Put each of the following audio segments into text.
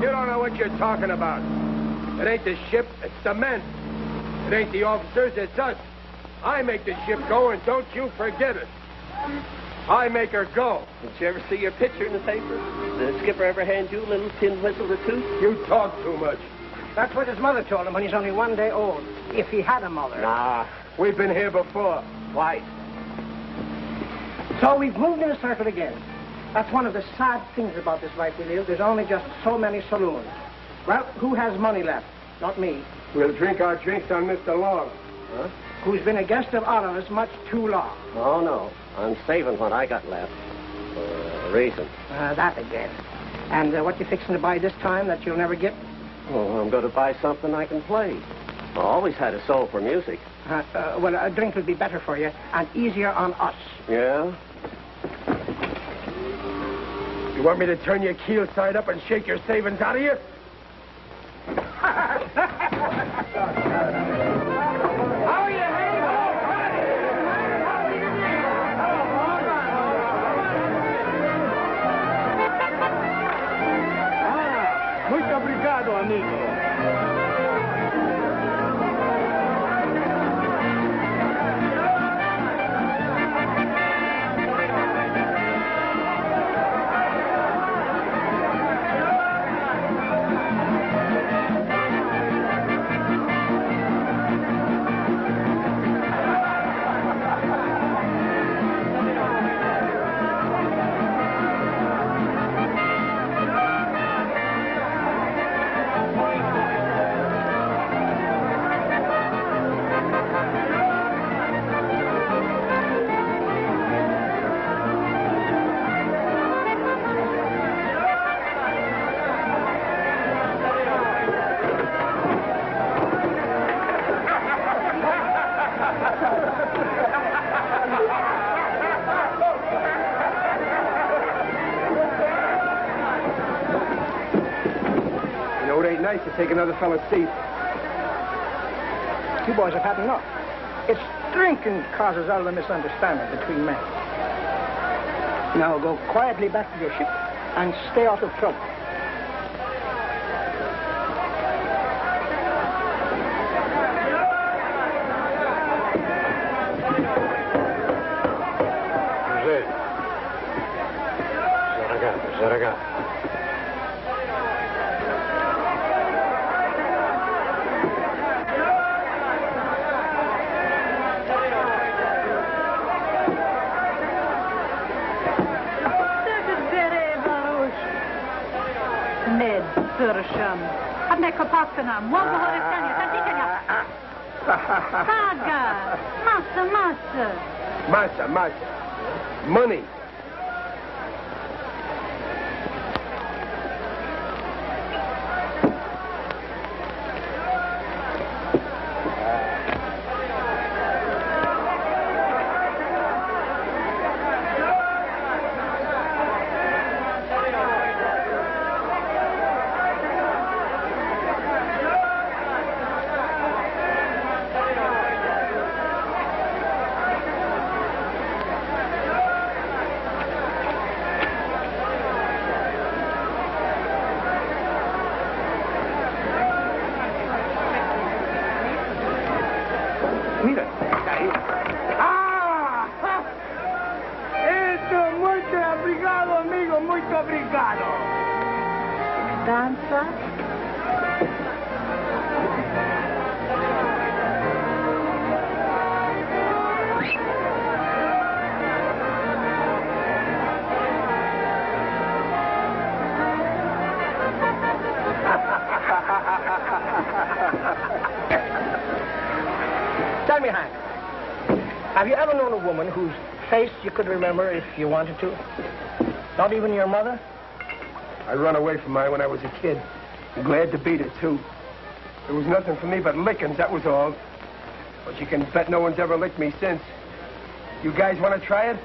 You don't know what you're talking about. It ain't the ship, it's the men. It ain't the officers, it's us. I make the ship go, and don't you forget it. I make her go. Did you ever see your picture in the paper? Did the skipper ever hand you a little tin whistle or two? You talk too much. That's what his mother told him when he's only 1 day old. If he had a mother. Nah, we've been here before. Twice. So we've moved in a circle again. That's one of the sad things about this life we live. There's only just so many saloons. Well, who has money left? Not me. We'll drink our drinks on Mr. Long. Huh? Who's been a guest of honor as much too long. Oh, no. I'm saving what I got left. For a reason. That again. And what you fixing to buy this time that you'll never get? Oh, I'm going to buy something I can play. I always had a soul for music. Well, a drink would be better for you and easier on us. Yeah? You want me to turn your keel side up and shake your savings out of you? How are you, Hairy? Muito obrigado, amigo. Nice to take another fellow's seat. You boys have had enough. It's drinking causes all the misunderstanding between men. Now go quietly back to your ship and stay out of trouble. Zaraga. Sırışım. Hadi kapatsana. Mol bu öğretmen ya. Sen dikkat Saga. Masa. Money. Muito obrigado. Dança. Tell me, Hank, have you ever known a woman whose face you could remember if you wanted to? Not even your mother? I run away from mine when I was a kid. I'm glad to beat it, too. There was nothing for me but lickings, that was all. But you can bet no one's ever licked me since. You guys want to try it?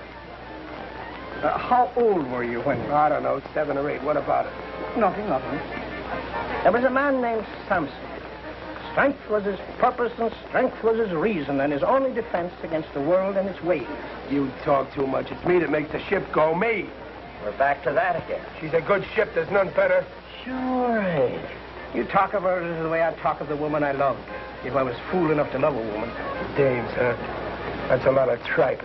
How old were you when... I don't know, 7 or 8. What about it? Nothing. There was a man named Samson. Strength was his purpose and strength was his reason and his only defense against the world and its ways. You talk too much. It's me that makes the ship go, me. We're back to that again. She's a good ship. There's none better. Sure ain't. You talk of her the way I'd talk of the woman I loved, if I was fool enough to love a woman. Dames, huh? That's a lot of tripe.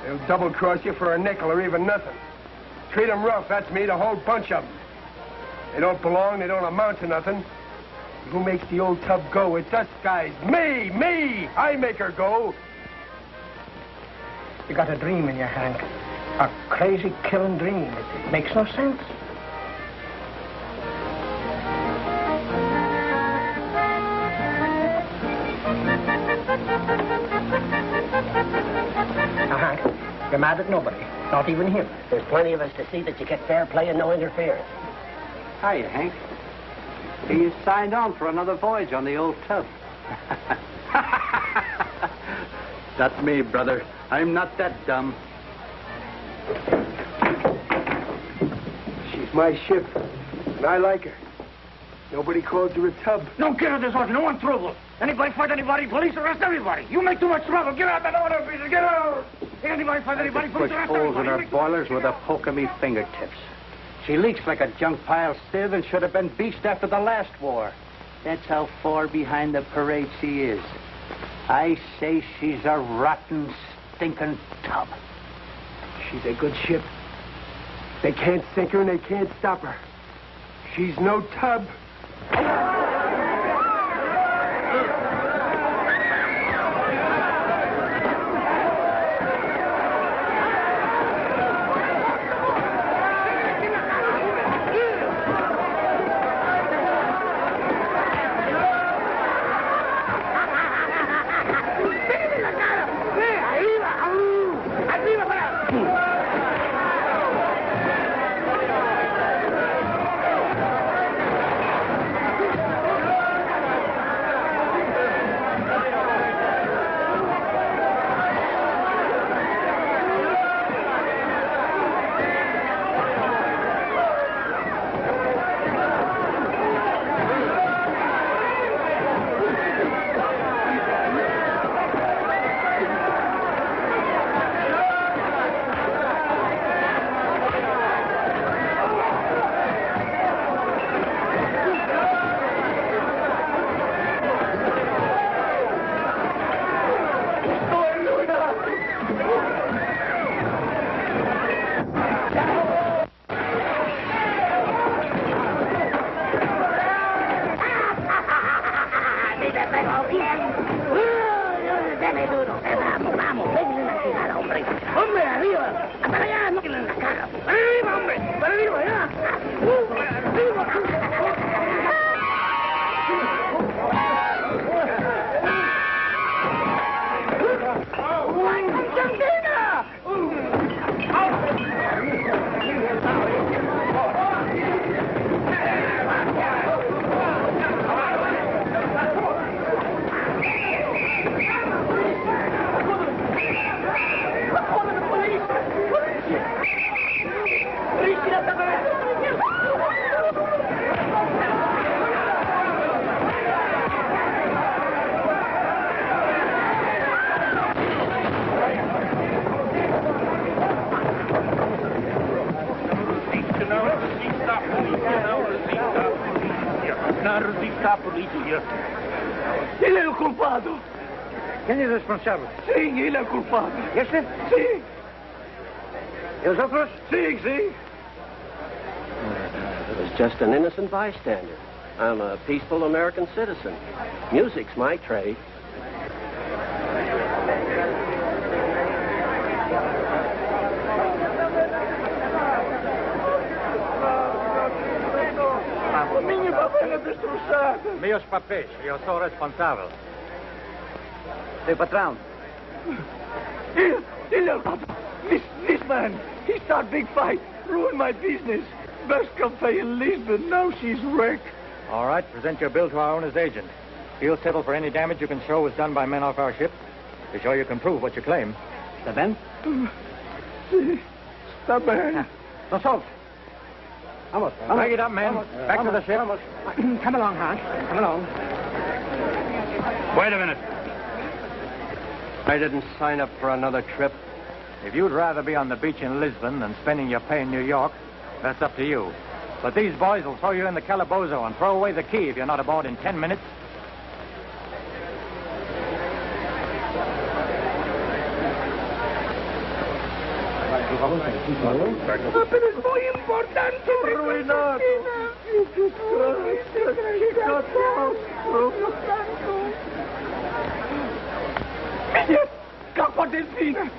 They'll double-cross you for a nickel or even nothing. Treat 'em rough, that's me, the whole bunch of 'em. They don't belong, they don't amount to nothing. Who makes the old tub go? It's us guys. Me! I make her go. You got a dream in your Hank. A crazy, killing dream. It makes no sense. Now, Hank, you're mad at nobody. Not even him. There's plenty of us to see that you get fair play and no interference. Hiya, Hank. You signed on for another voyage on the old tub. That's me, brother. I'm not that dumb. She's my ship, and I like her. Nobody calls her a tub. Don't get out of this house. No one trouble. Anybody fight anybody, police arrest everybody. You make too much trouble. Get out that order, Peter. Get out. Anybody fight anybody, police Push arrest holes in everybody. her boilers with a poke of me fingertips. She leaks like a junk pile sieve and should have been beached after the last war. That's how far behind the parade she is. I say she's a rotten, stinking tub. She's a good ship. They can't sink her and they can't stop her. She's no tub. Él es el culpado. ¿Quién es responsable? Sí, él es el culpado. ¿Y ese? Sí. ¿Y los otros? Sí. I was just an innocent bystander. I'm a peaceful American citizen. Music's my trade. Meus papéis, eu sou responsável. Seu patrão. This man, he started big fight, ruined my business. Best cafe in Lisbon, now she's wrecked. All right, present your bill to our owner's agent. He'll settle for any damage you can show was done by men off our ship. Be sure you can prove what you claim. The Ben? Sí, está bien. Nosotros. Vamos. Bring it up, men. Back to the ship. Come along, Hank. Come along. Wait a minute. I didn't sign up for another trip. If you'd rather be on the beach in Lisbon than spending your pay in New York, that's up to you. But these boys will throw you in the calabozo and throw away the key if you're not aboard in 10 minutes. Pero es muy importante. Arruinado. Capa del Pina.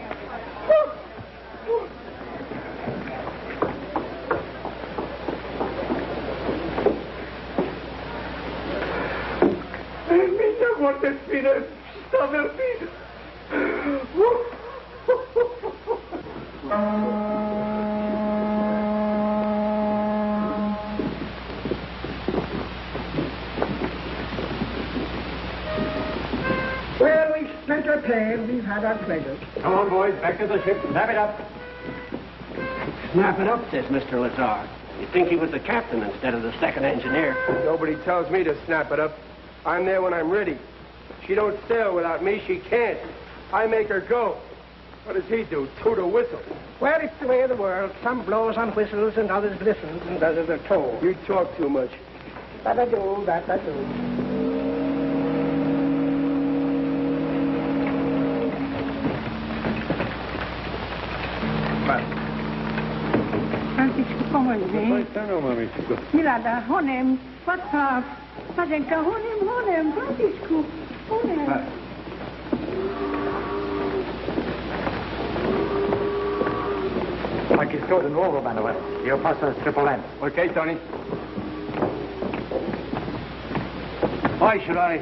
Niña Guardespina está perdida. Well, we've spent our pay. We've had our pleasure. Come on, boys, back to the ship. Snap it up. Snap it up, says Mr. Lazar. You'd think he was the captain instead of the second engineer. Nobody tells me to snap it up. I'm there when I'm ready. She don't sail without me. She can't. I make her go. What does he do? Toot a whistle. Well, it's the way of the world. Some blows on whistles and others listens and does as they're told. You talk too much. That I do, that I do. Francisco, pomóż mi. Milada, honem, pataw. Padenka, honem, Francisco, honem. Aquí estoy de nuevo, Manuel. Yo paso triple N. Okay, Tony. Why should I?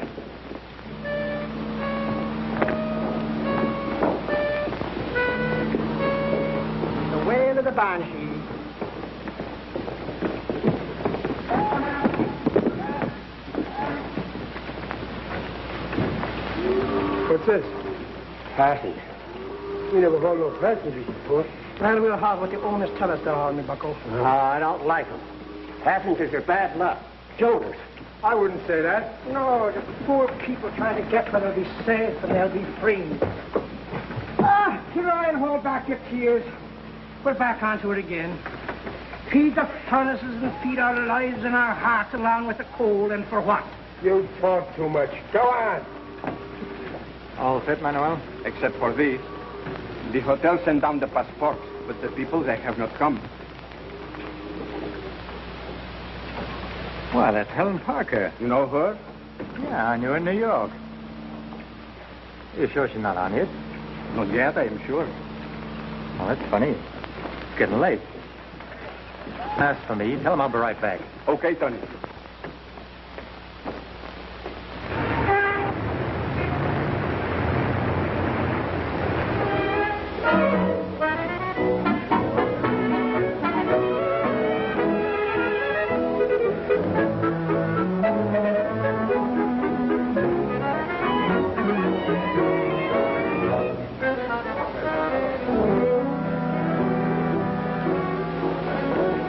The wail of the banshee. What's this? Passage. We never hauled no passengers before. Well, we'll have what the owners tell us they're on, me bucko. No, I don't like them. Passengers are bad luck. Jokers. I wouldn't say that. No, the poor people trying to get where they'll be safe and they'll be free. Ah, try and hold back your tears. We're back onto it again. Feed the furnaces and feed our lives and our hearts along with the coal, and for what? You talk too much. Go on. All fit, Manuel? Except for these. The hotel sent down the passports, but the people, they have not come. Why, that's Helen Parker. You know her? Yeah, I knew her in New York. You sure she's not on yet? Not yet, I am sure. Well, that's funny. It's getting late. As for me, tell him I'll be right back. Okay, Tony.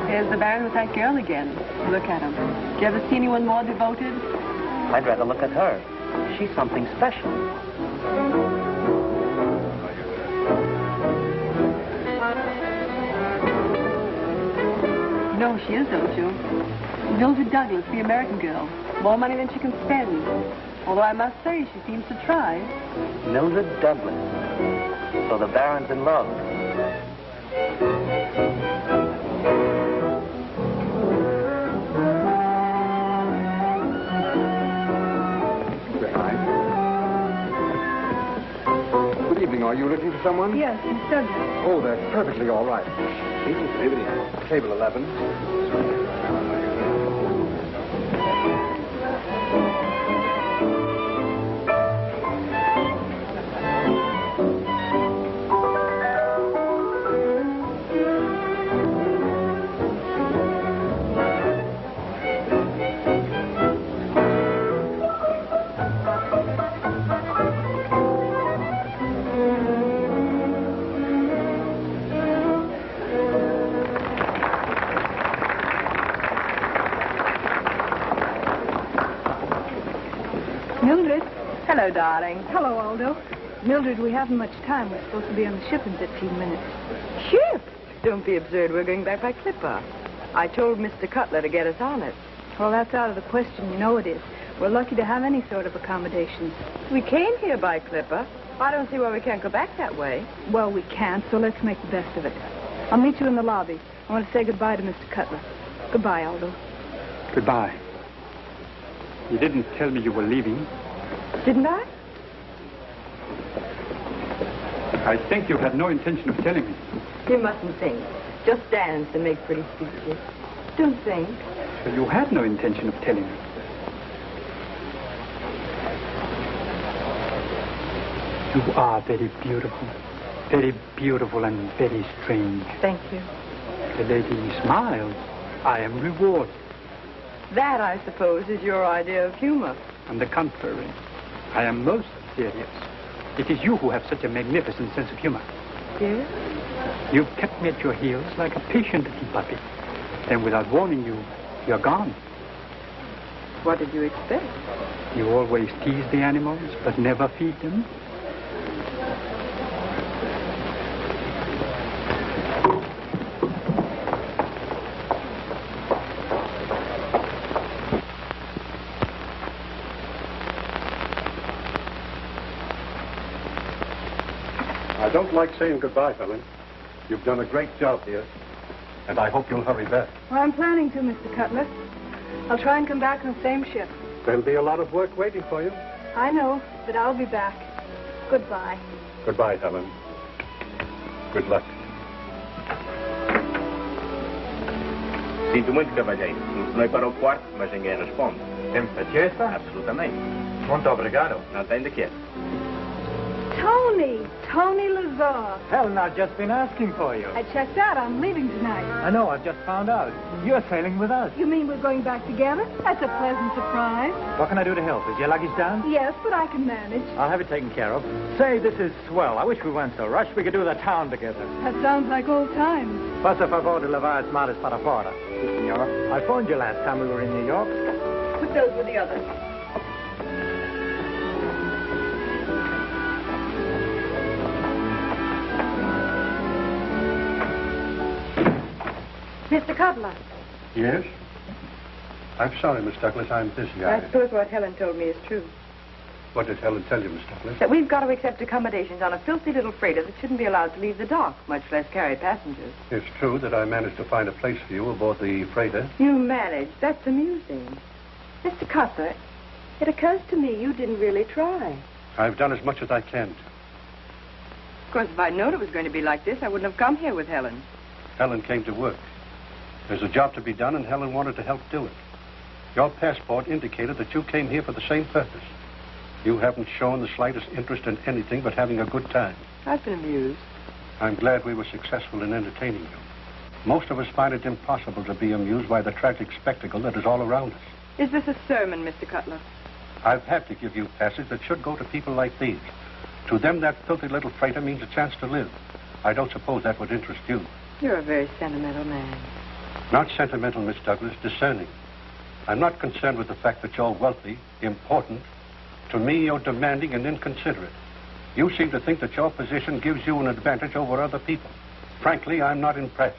There's the Baron with that girl again. Look at him. Do you ever see anyone more devoted? I'd rather look at her. She's something special. You know who she is, don't you? Mildred Douglas, the American girl. More money than she can spend. Although I must say, she seems to try. Mildred Douglas. So the Baron's in love. Good evening. Are you looking for someone? Yes, Miss Douglas. Oh, that's perfectly all right. Table 11. Mildred. Hello, darling. Hello, Aldo. Mildred, we haven't much time. We're supposed to be on the ship in 15 minutes. Ship? Don't be absurd. We're going back by clipper. I told Mr. Cutler to get us on it. Well, that's out of the question. You know it is. We're lucky to have any sort of accommodations. We came here by clipper. I don't see why we can't go back that way. Well, we can't, so let's make the best of it. I'll meet you in the lobby. I want to say goodbye to Mr. Cutler. Goodbye, Aldo. Goodbye. You didn't tell me you were leaving. Didn't I? I think you had no intention of telling me. You mustn't think. Just dance and make pretty speeches. Don't think. So you had no intention of telling me. You are very beautiful. Very beautiful and very strange. Thank you. The lady smiles. I am rewarded. That, I suppose, is your idea of humor. On the contrary, I am most serious. It is you who have such a magnificent sense of humor. Yes? You've kept me at your heels like a patient little puppy. Then without warning you, you're gone. What did you expect? You always tease the animals, but never feed them. I don't like saying goodbye, Helen. You've done a great job here, and I hope you'll hurry back. Well, I'm planning to, Mr. Cutler. I'll try and come back on the same ship. There'll be a lot of work waiting for you. I know, but I'll be back. Goodbye. Goodbye, Helen. Good luck. Sinto muito, cavalheiro. Telefonei para o quarto, mas ninguém responde. Tem paciência? Absolutamente. Muito obrigado. Não tem de quê. Tony Lazar. Helen, I've just been asking for you. I checked out. I'm leaving tonight. I know, I've just found out. You're sailing with us. You mean we're going back together? That's a pleasant surprise. What can I do to help? Is your luggage down? Yes, but I can manage. I'll have it taken care of. Say, this is swell. I wish we weren't so rushed. We could do the town together. That sounds like old times. Passa favor de levar as malas para fora. Si, senora. I phoned you last time we were in New York. Put those with the others. Mr. Cutler. Yes? I'm sorry, Miss Douglas. I'm busy. I suppose what Helen told me is true. What did Helen tell you, Miss Douglas? That we've got to accept accommodations on a filthy little freighter that shouldn't be allowed to leave the dock, much less carry passengers. It's true that I managed to find a place for you aboard the freighter. You managed? That's amusing. Mr. Cutler, it occurs to me you didn't really try. I've done as much as I can. Of course, if I'd known it was going to be like this, I wouldn't have come here with Helen. Helen came to work. There's a job to be done, and Helen wanted to help do it. Your passport indicated that you came here for the same purpose. You haven't shown the slightest interest in anything but having a good time. I've been amused. I'm glad we were successful in entertaining you. Most of us find it impossible to be amused by the tragic spectacle that is all around us. Is this a sermon, Mr. Cutler? I've had to give you a passage that should go to people like these. To them, that filthy little freighter means a chance to live. I don't suppose that would interest you. You're a very sentimental man. Not sentimental, Miss Douglas, discerning. I'm not concerned with the fact that you're wealthy, important. To me, you're demanding and inconsiderate. You seem to think that your position gives you an advantage over other people. Frankly, I'm not impressed.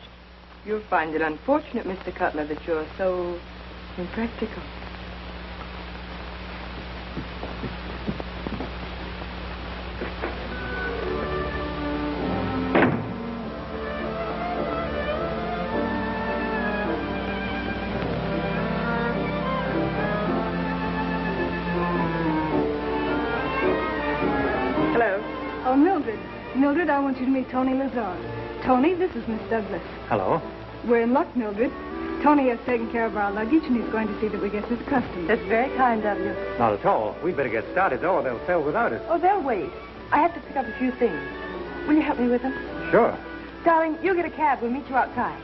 You'll find it unfortunate, Mr. Cutler, that you're so impractical. Mildred, I want you to meet Tony Lazar. Tony, this is Miss Douglas. Hello. We're in luck, Mildred. Tony has taken care of our luggage, and he's going to see that we get to the customs. That's very kind of you. Not at all. We'd better get started, though, or they'll sail without us. Oh, they'll wait. I have to pick up a few things. Will you help me with them? Sure. Darling, you get a cab. We'll meet you outside.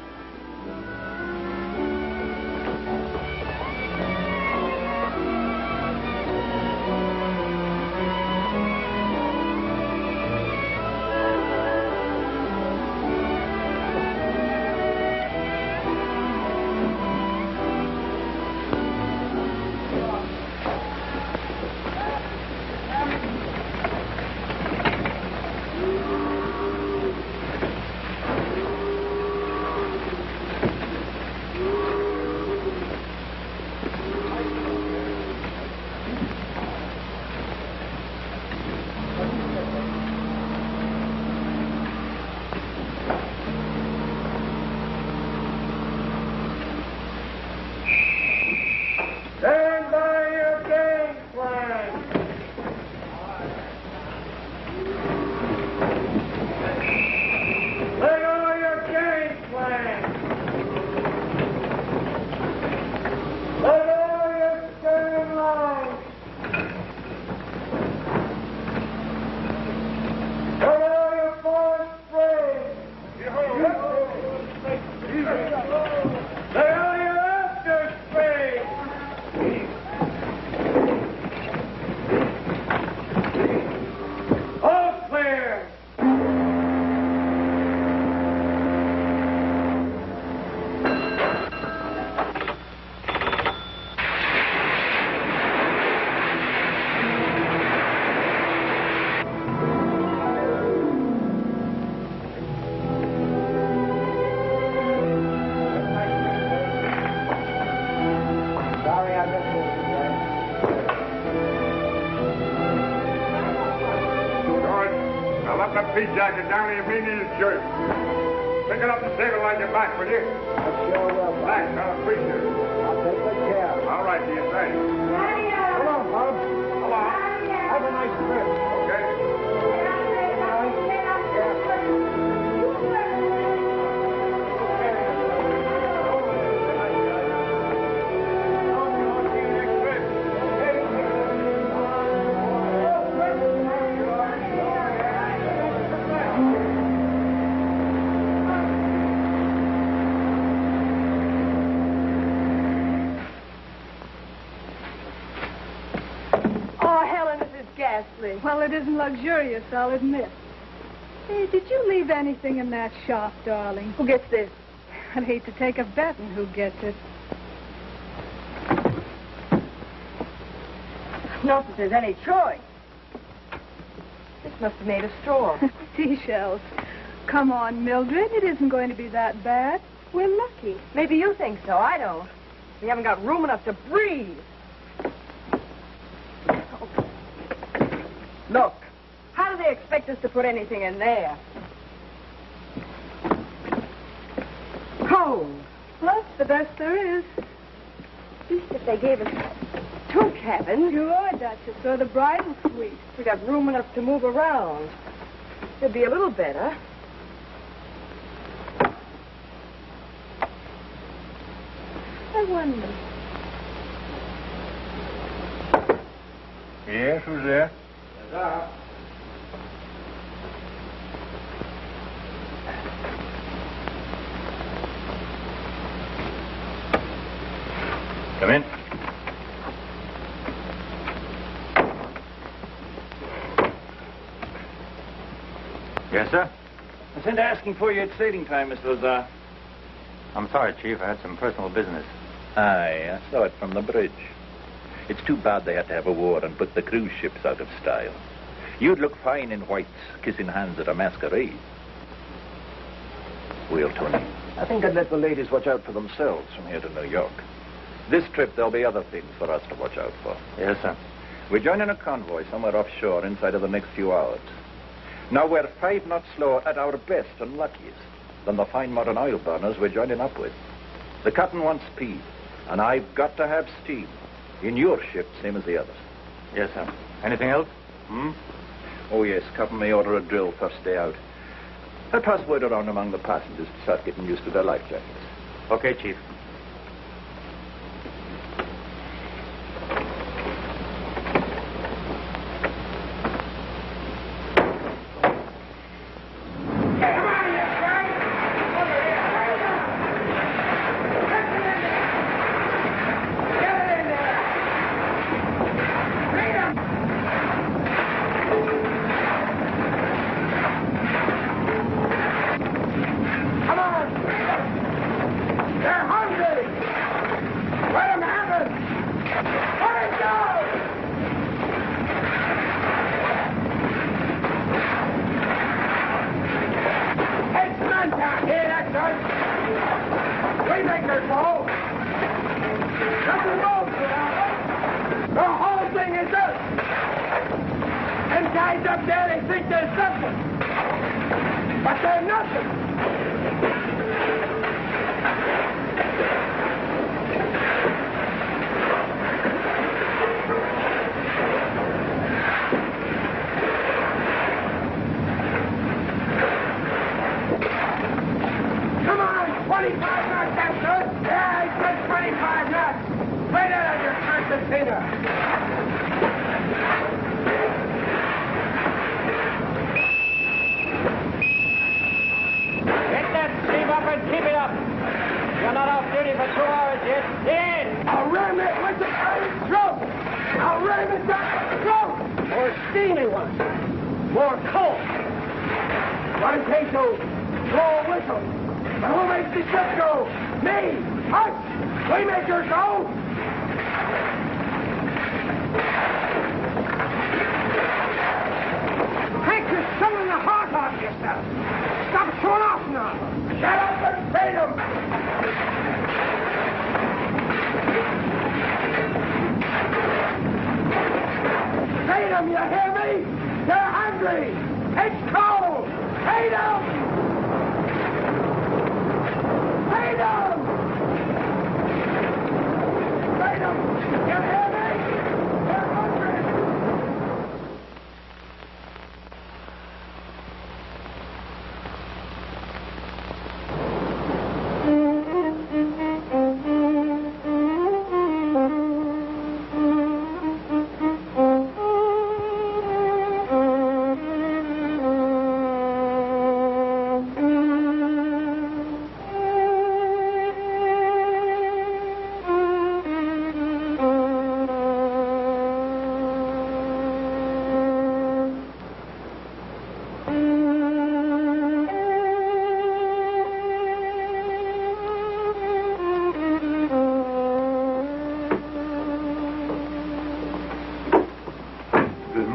Drop that pea jacket down to your mean shirt. Pick it up and save it like your back, will you? I sure will. Thanks, I'll appreciate it. I'll take good care. All right, do you say? Hello, Bob. Hello. Have a nice trip. Okay. Ghastly. Well, it isn't luxurious, I'll admit. Hey, did you leave anything in that shop, darling? Who gets this? I'd hate to take a bet on who gets it. Not that there's any choice. This must have made of straw. Seashells. Come on, Mildred. It isn't going to be that bad. We're lucky. Maybe you think so. I don't. We haven't got room enough to breathe. Look, how do they expect us to put anything in there? Cold. Well, the best there is. If they gave us 2 cabins, Sure, Duchess. Or the bridal suite. we'd have room enough to move around. It'd be a little better. I wonder. Yes, who's there? Come in. Yes, sir? I sent asking for you at sailing time, Mr. Lazar. I'm sorry, Chief. I had some personal business. Aye, I saw it from the bridge. It's too bad they had to have a war and put the cruise ships out of style. You'd look fine in whites, kissing hands at a masquerade. Well, Tony, I think I'd let the ladies watch out for themselves from here to New York. This trip, there'll be other things for us to watch out for. Yes, sir. We're joining a convoy somewhere offshore inside of the next few hours. Now, we're 5 knots slower at our best and luckiest than the fine modern oil burners we're joining up with. The captain wants speed, and I've got to have steam. In your ship, same as the others. Yes, sir. Anything else? Oh, yes. Captain may order a drill first day out. I'll pass word around among the passengers to start getting used to their life jackets. Okay, Chief. You hear me? They're hungry. It's cold.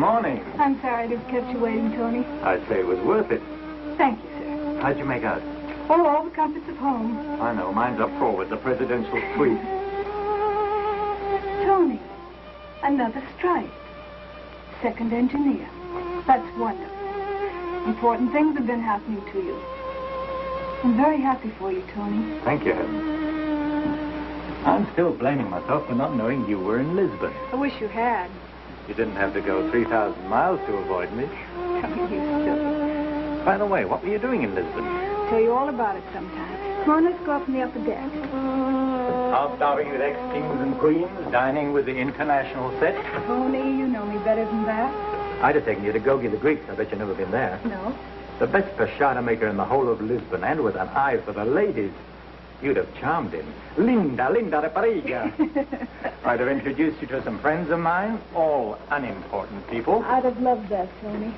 morning. I'm sorry to have kept you waiting, Tony. I'd say it was worth it. Thank you, sir. How'd you make out? Oh, all the comforts of home. I know. Mine's up forward, the presidential suite. Tony, another strike. Second engineer. That's wonderful. Important things have been happening to you. I'm very happy for you, Tony. Thank you, Helen. I'm still blaming myself for not knowing you were in Lisbon. I wish you had. You didn't have to go 3,000 miles to avoid me. Tony, you silly. By the way, what were you doing in Lisbon? Tell you all about it sometime. Come on, let's go up in the upper deck. House stopping with ex-kings and queens, dining with the international set. Tony, you know me better than that. I'd have taken you to Gogi the Greeks. I bet you've never been there. No. The best pashada maker in the whole of Lisbon, and with an eye for the ladies. You'd have charmed him. Linda de Pariga. I'd have introduced you to some friends of mine, all unimportant people. I'd have loved that, Tony.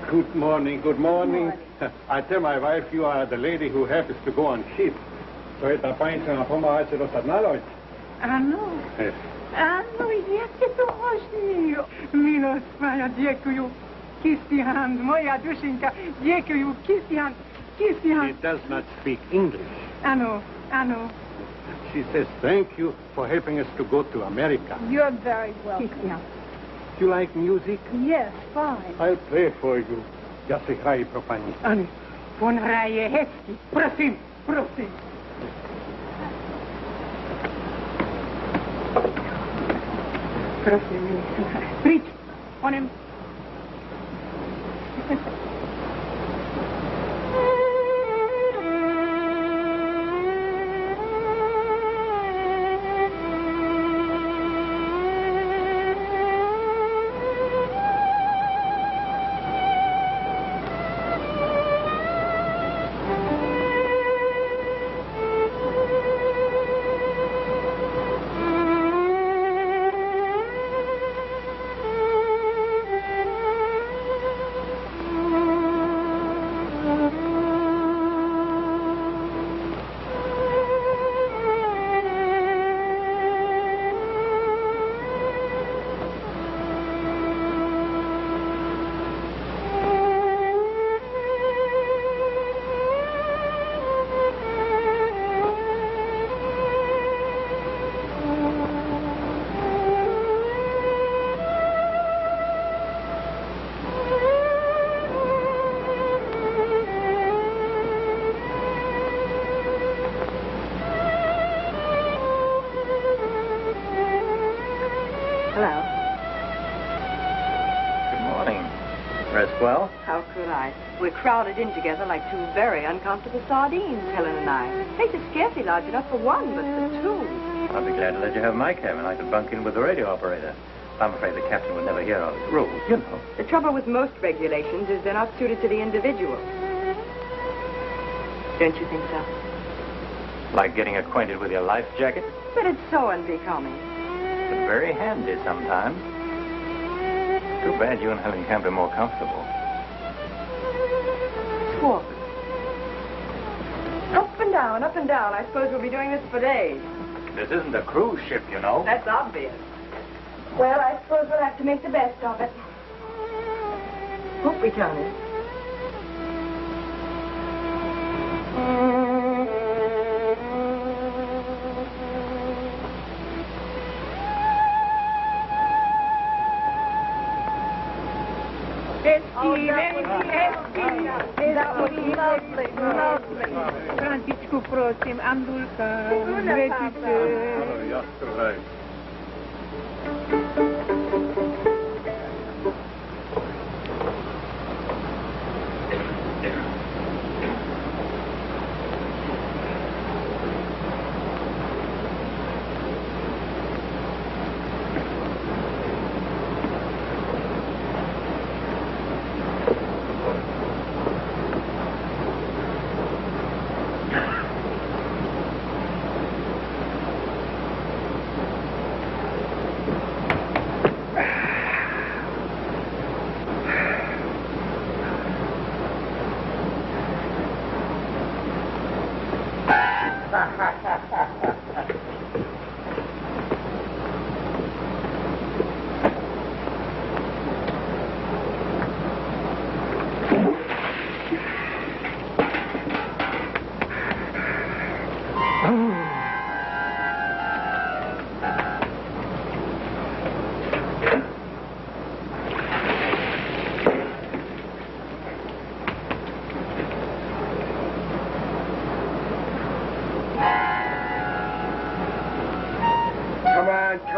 Good morning, good morning. I tell my wife you are the lady who happens to go on ship. So it's a point to помогать роднaloj. Ano. Ano, jakie to ważne. Milość moja, dziękuję. Kiss the hand, moja duszynka. Dziękuję, kiss the hand. Kiss the hand. She does not speak English. Ano. She says thank you for helping us to go to America. You're very welcome. Kiss the hand. You like music? Yes, fine. I'll play for you. Засыхай, пропани. Ano, von Rajewski. Prosim. Prosim, preach on him. Well? How could I? We're crowded in together like two very uncomfortable sardines, Helen and I. Place is scarcely large enough for one, but for two. I'll be glad to let you have my cabin. I could bunk in with the radio operator. I'm afraid the captain would never hear of his rules, you know. The trouble with most regulations is they're not suited to the individual. Don't you think so? Like getting acquainted with your life jacket? But it's so unbecoming. But very handy sometimes. Too bad you and Helen can't be more comfortable. Walk. Up and down, up and down. I suppose we'll be doing this for days. This isn't a cruise ship, you know. That's obvious. Well, I suppose we'll have to make the best of it. Hope we can. That was lovely. Františku, prosím, Andulka, Come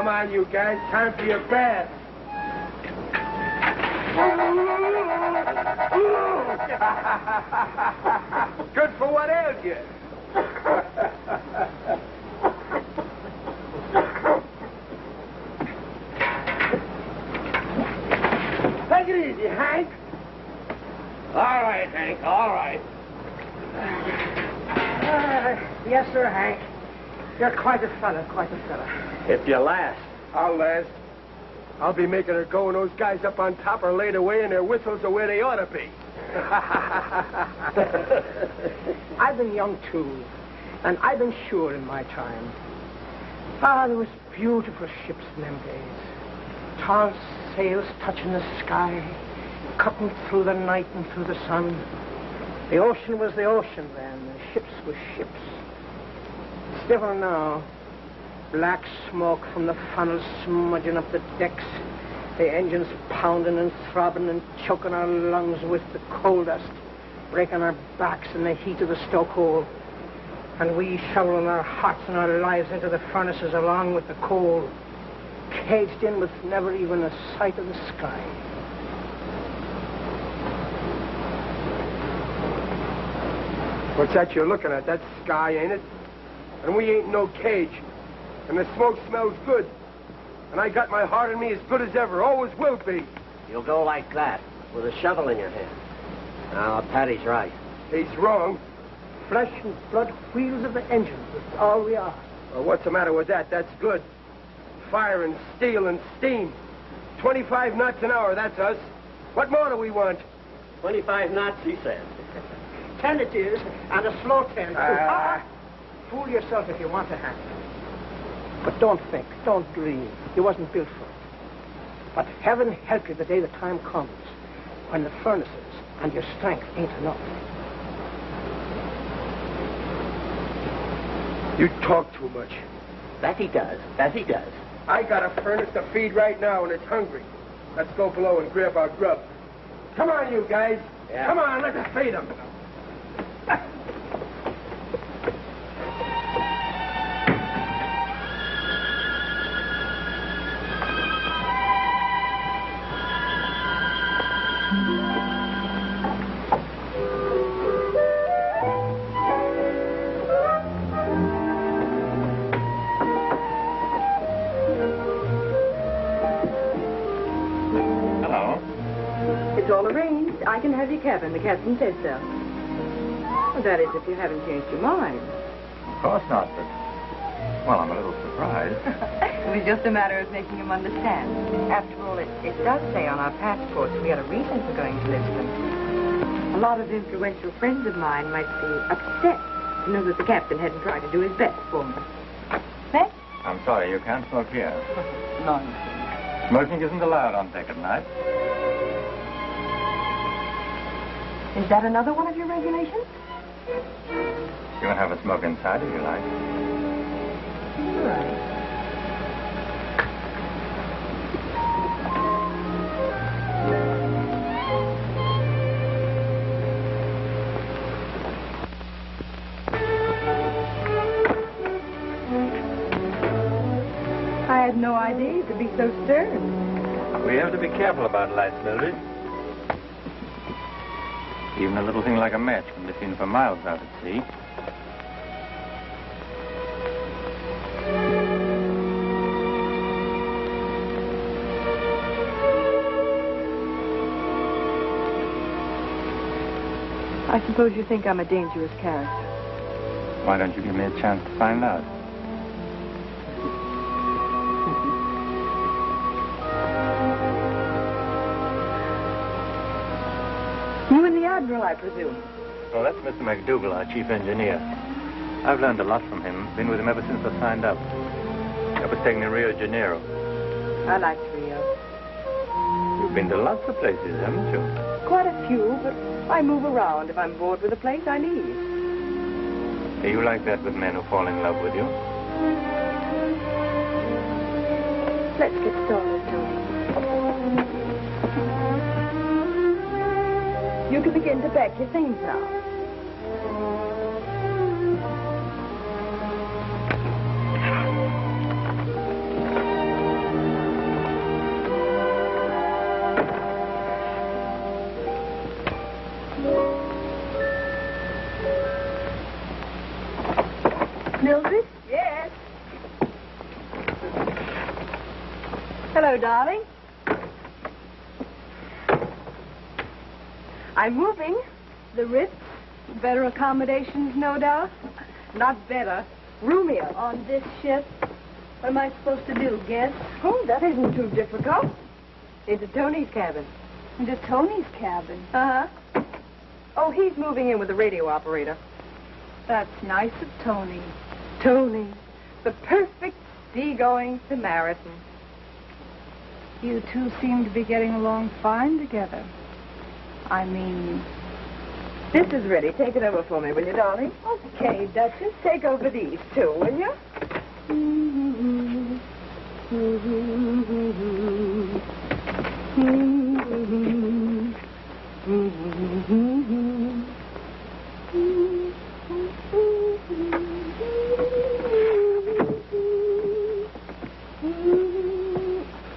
on, you guys. Time for your bath. Good for what ails you? Take it easy, Hank. All right, Hank, all right. Yes, sir, Hank. You're quite a fella, quite a fella. If you last. I'll last. I'll be making her go, and those guys up on top are laid away, and their whistles are where they ought to be. I've been young, too, and I've been sure in my time. There was beautiful ships in them days. Tall sails touching the sky, cutting through the night and through the sun. The ocean was the ocean then, the ships were ships. Still now, black smoke from the funnels smudging up the decks, the engines pounding and throbbing and choking our lungs with the coal dust, breaking our backs in the heat of the stokehole, and we shoveling our hearts and our lives into the furnaces along with the coal, caged in with never even a sight of the sky. What's that you're looking at? That's sky, ain't it? And we ain't in no cage. And the smoke smells good. And I got my heart in me as good as ever. Always will be. You'll go like that, with a shovel in your hand. Now, Patty's right. He's wrong. Flesh and blood wheels of the engine. That's all we are. Well, what's the matter with that? That's good. Fire and steel and steam. 25 knots an hour, that's us. What more do we want? 25 knots, he said. 10 it is, and a slow 10. Fool yourself if you want to have it. But don't think, don't dream. You wasn't built for it. But heaven help you the day the time comes when the furnaces and your strength ain't enough. You talk too much. That he does. That he does. I got a furnace to feed right now, and it's hungry. Let's go below and grab our grub. Come on, you guys. Yeah. Come on, let's feed them. I can have your cabin. The captain said so. Well, that is, if you haven't changed your mind. Of course not, but... Well, I'm a little surprised. It was just a matter of making him understand. After all, it does say on our passports we had a reason for going to Lisbon. A lot of influential friends of mine might be upset to know that the captain hadn't tried to do his best for me. That? I'm sorry, you can't smoke here. Nonsense. Smoking isn't allowed on deck at night. Is that another one of your regulations? You can have a smoke inside if you like. Right. I had no idea you could be so stern. We have to be careful about lights, Mildred. Even a little thing like a match can be seen for miles out at sea. I suppose you think I'm a dangerous character. Why don't you give me a chance to find out? You and the Admiral, I presume? Well, that's Mr. McDougal, our chief engineer. I've learned a lot from him. Been with him ever since I signed up. I was taken to Rio de Janeiro. I liked Rio. You've been to lots of places, haven't you? Quite a few, but I move around. If I'm bored with a place, I leave. Are you like that with men who fall in love with you? Let's get started, Tony. You can begin to pack your things now. Mildred? Yes. Hello, darling. I'm moving. The Ritz? Better accommodations, no doubt? Not better. Roomier. On this ship? What am I supposed to do, guess? Oh, that isn't too difficult. Into Tony's cabin. Into Tony's cabin? Uh-huh. Oh, he's moving in with the radio operator. That's nice of Tony. Tony, the perfect seagoing Samaritan. You two seem to be getting along fine together. I mean... This is ready. Take it over for me, will you, darling? Okay, Duchess. Take over these, too, will you?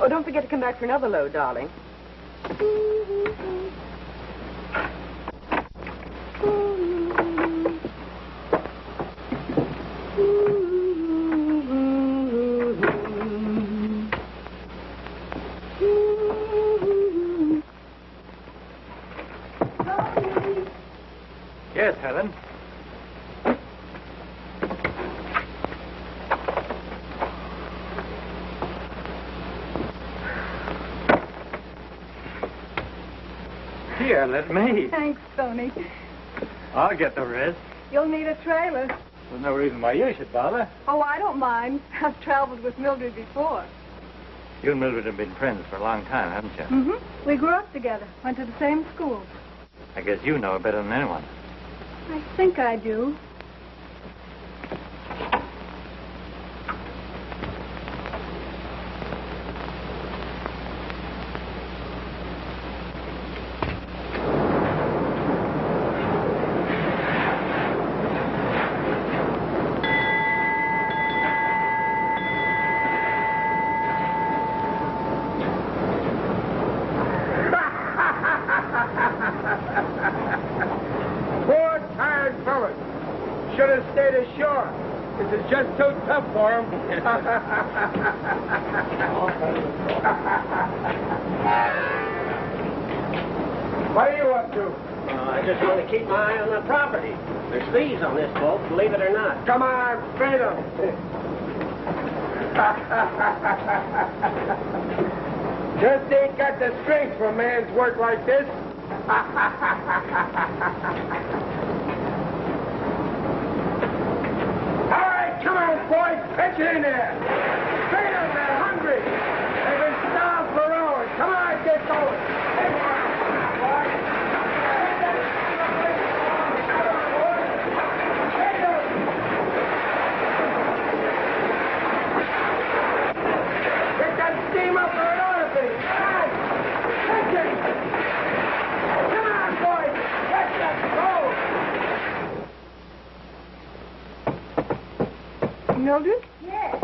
Oh, don't forget to come back for another load, darling. Yes, Helen. Here, let me. Thanks, Tony. I'll get the rest. You'll need a trailer. There's no reason why you should bother. Oh, I don't mind. I've traveled with Mildred before. You and Mildred have been friends for a long time, haven't you? Mm-hmm. We grew up together. Went to the same school. I guess you know her better than anyone. I think I do. Just too tough for him. What are you up to? I just want to keep my eye on the property. There's thieves on this boat, believe it or not. Come on, straight up. Just ain't got the strength for a man's work like this. Come on, boys, pitch it in there. Straight up there, hungry. They've been starved for hours. Come on, get going. Get that steam up where it ought to be. Come on, pitch it. Come on, boys, let's go. Mildred? Yes.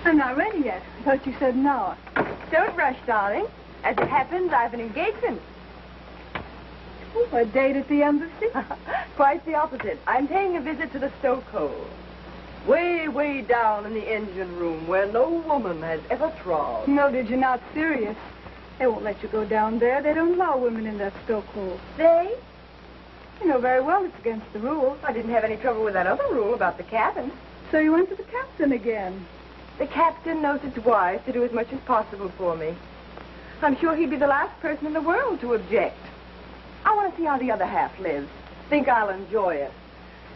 I'm not ready yet. I thought you said an hour. Don't rush, darling. As it happens, I have an engagement. Ooh, a date at the embassy? Quite the opposite. I'm paying a visit to the stokehole. Way, way down in the engine room where no woman has ever trod. Mildred, you're not serious. They won't let you go down there. They don't allow women in that stokehole. They? You know very well it's against the rules. I didn't have any trouble with that other rule about the cabin. So you went to the captain again. The captain knows it's wise to do as much as possible for me. I'm sure he'd be the last person in the world to object. I want to see how the other half lives. Think I'll enjoy it.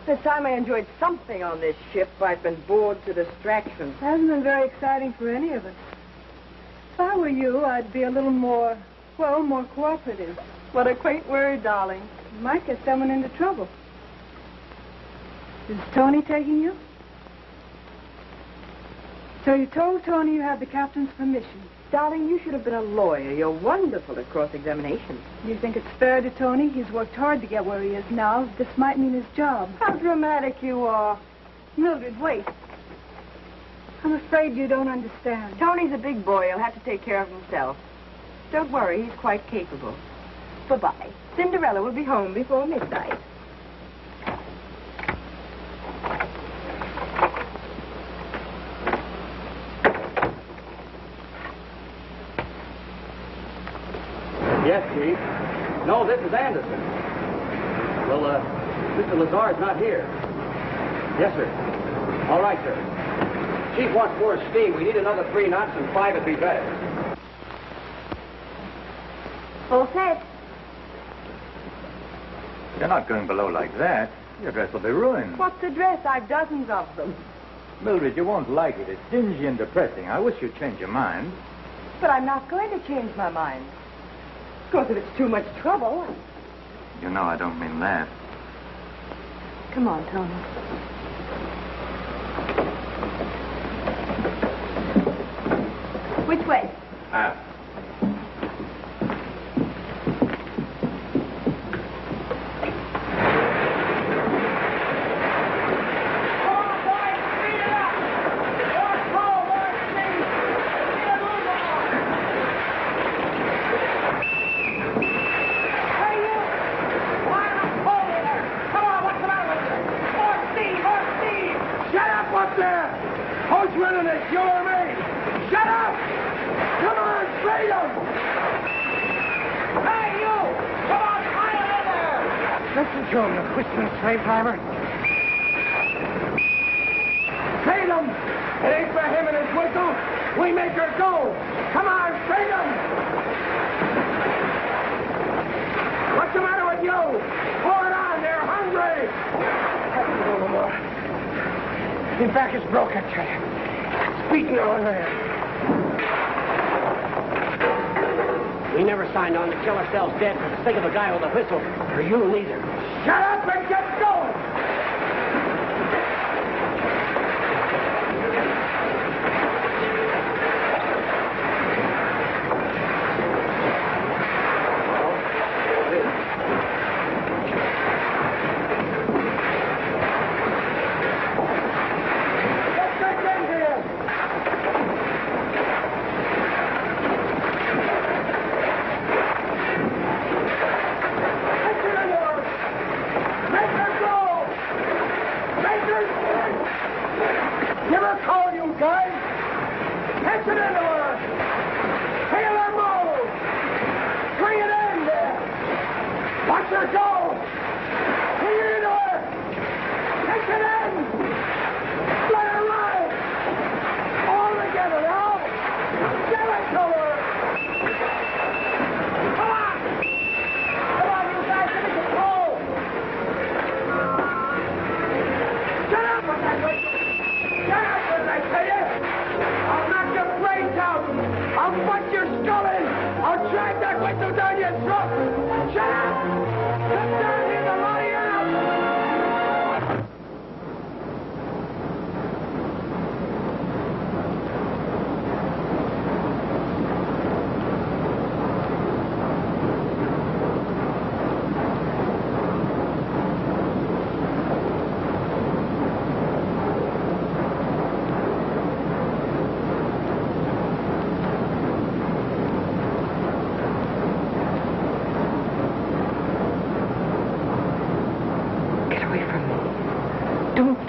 This time I enjoyed something on this ship, I've been bored to distraction. It hasn't been very exciting for any of us. If I were you, I'd be a little more, more cooperative. What a quaint word, darling. You might get someone into trouble. Is Tony taking you? So you told Tony you had the captain's permission. Darling, you should have been a lawyer. You're wonderful at cross-examination. You think it's fair to Tony? He's worked hard to get where he is now. This might mean his job. How dramatic you are. Mildred, wait. I'm afraid you don't understand. Tony's a big boy. He'll have to take care of himself. Don't worry, he's quite capable. Bye-bye. Cinderella will be home before midnight. Yes, Chief. No, this is Anderson. Well, Mr. Lazar's not here. Yes, sir. All right, sir. Chief wants more steam. We need another 3 knots, and 5 would be better. All set. You're not going below like that. Your dress will be ruined. What's a dress? I've dozens of them. Mildred, you won't like it. It's dingy and depressing. I wish you'd change your mind. But I'm not going to change my mind. Of course, if it's too much trouble. You know I don't mean that. Come on, Tony. Which way? Slave driver. Trade him! It ain't for him and his whistle. We make her go. Come on, trade him! What's the matter with you? Pour it on, they're hungry! I can go no more. His back is broken, Trey. It's beaten on there. We never signed on to kill ourselves dead for the sake of a guy with a whistle. Or you neither. Shut up and get going!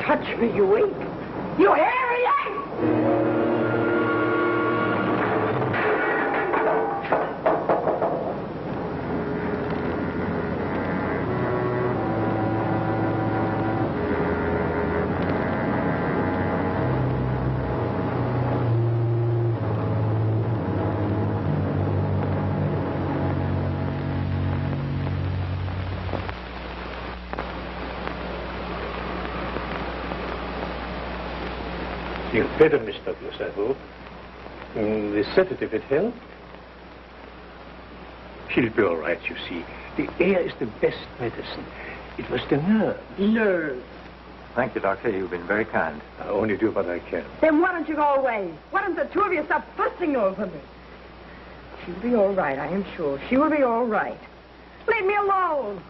Touch me, you ape! You hairy ape! Feel better, Miss Douglas, I hope. The sedative, it helped? She'll be all right, you see. The air is the best medicine. It was the nerves. Nerves. Thank you, Doctor. You've been very kind. I'll only do what I can. Then why don't you go away? Why don't the two of you stop fussing over me? She'll be all right, I am sure. She will be all right. Leave me alone.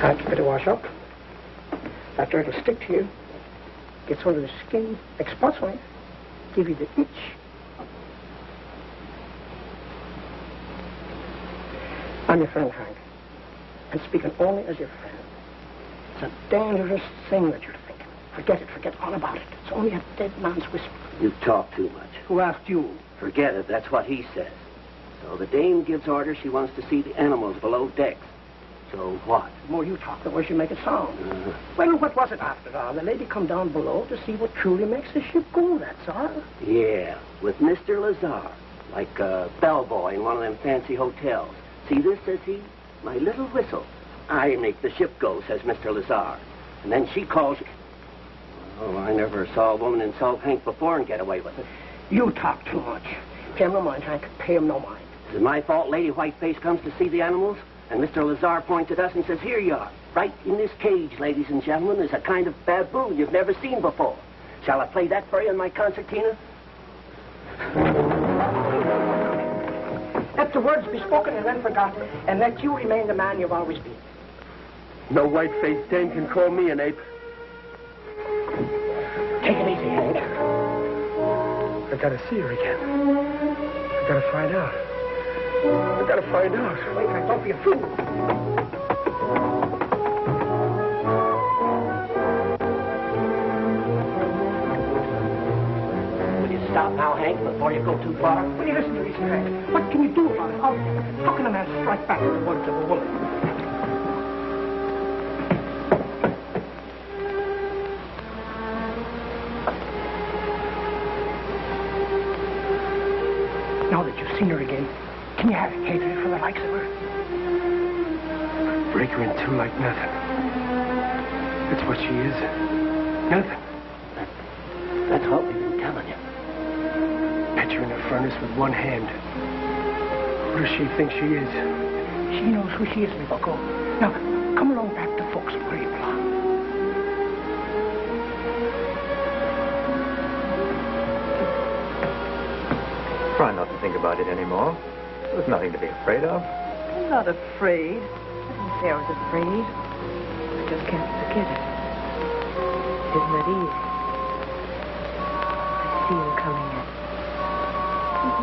I'll give it a wash up. After it'll stick to you. Gets under the skin, like spots on it. Give you the itch. I'm your friend, Hank. And speaking only as your friend. It's a dangerous thing that you're thinking. Forget it. Forget all about it. It's only a dead man's whisper. You talk too much. Who asked you? Forget it. That's what he says. So the dame gives orders she wants to see the animals below decks. So what? The more you talk, the worse you make it sound. Well, what was it after all? The lady come down below to see what truly makes the ship go, that's all. Yeah, with Mr. Lazar, like a bellboy in one of them fancy hotels. See this, says he? My little whistle. I make the ship go, says Mr. Lazar. And then she calls... Oh, I never saw a woman insult Hank before and get away with it. You talk too much. Pay him no mind, Hank. Pay him no mind. Is it my fault Lady Whiteface comes to see the animals? And Mr. Lazar points at us and says, here you are. Right in this cage, ladies and gentlemen, is a kind of baboon you've never seen before. Shall I play that for you in my concertina? Let the words be spoken and then forgotten, and let you remain the man you've always been. No white-faced dame can call me an ape. Take it easy, Hank. I gotta see her again. I gotta find out. I gotta find out. Wait, Hank, don't be a fool. Will you stop now, Hank, before you go too far? Will you listen to me, sir, Hank? What can you do about it? How can a man strike back at the words of a woman? Now that you've seen her again, can you have hatred for the likes of her? Break her in two like nothing. That's what she is. Nothing. That's what we've been telling you. Put her in the furnace with one hand. Who does she think she is? She knows who she is, me bucko. Now, come along back to forecastle where you belong. Try not to think about it anymore. There's nothing to be afraid of. I'm not afraid. I didn't say I was afraid. I just can't forget it. Isn't it easy? I see him coming in.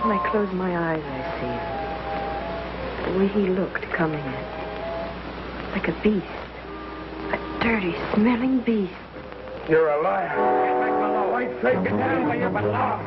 When I close my eyes, I see him. The way he looked coming in. Like a beast. A dirty, smelling beast. You're a liar. Get back below. White-face, get down where you belong.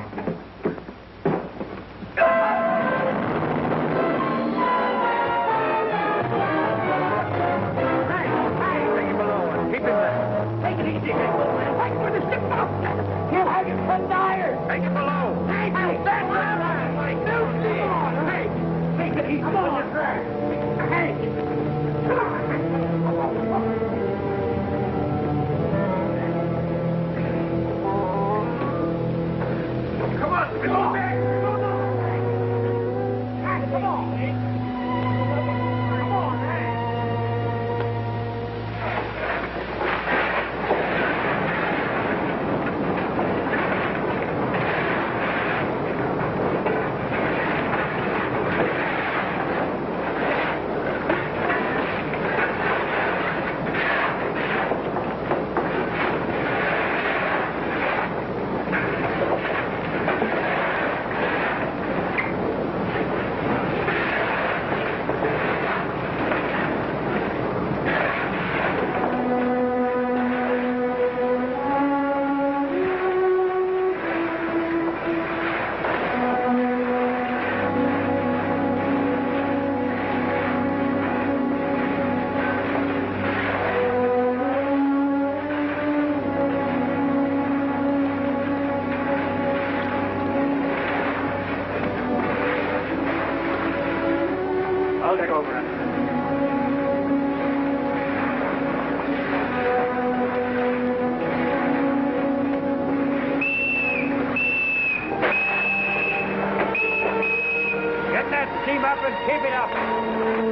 up and keep it up.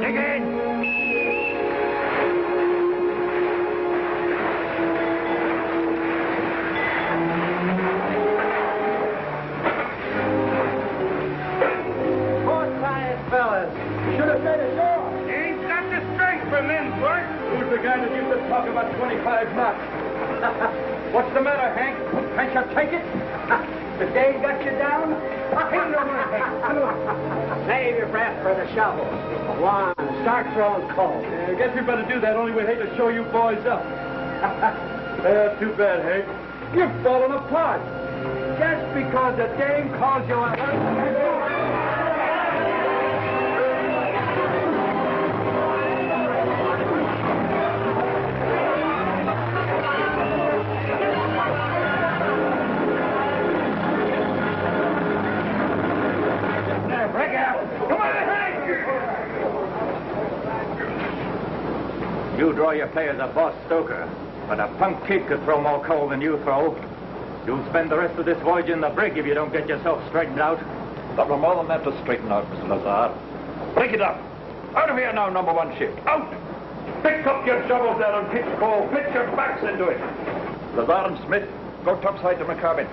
Dig in. Fellas, should have stayed ashore. Ain't got the strength for men, Bert. Who's the guy that used to talk about 25 knots? What's the matter, Hank? Can't you take it? The day got you down? Ain't no more, Hank. Save your breath for the shovel. Go on, start throwing coal. I guess we better do that, only we'd hate to show you boys up. Too bad, Hank. You've fallen apart. Just because the dame calls you a You draw your play as a boss stoker, but a punk kid could throw more coal than you throw. You'll spend the rest of this voyage in the brig if you don't get yourself straightened out. There were more than that to straighten out, Mr. Lazar. Break it up. Out of here now, number one ship. Out! Pick up your shovels there and pitch coal. Pitch your backs into it. Lazar and Smith, go topside to my cabin.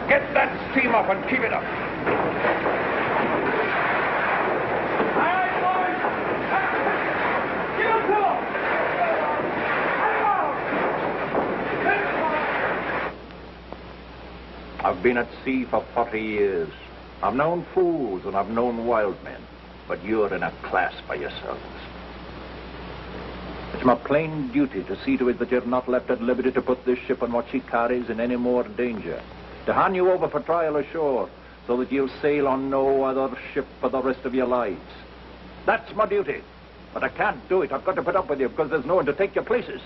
Get that steam up and keep it up. I've been at sea for 40 years. I've known fools and I've known wild men, but you're in a class by yourselves. It's my plain duty to see to it that you're not left at liberty to put this ship and what she carries in any more danger. To hand you over for trial ashore so that you'll sail on no other ship for the rest of your lives. That's my duty. But I can't do it. I've got to put up with you because there's no one to take your places.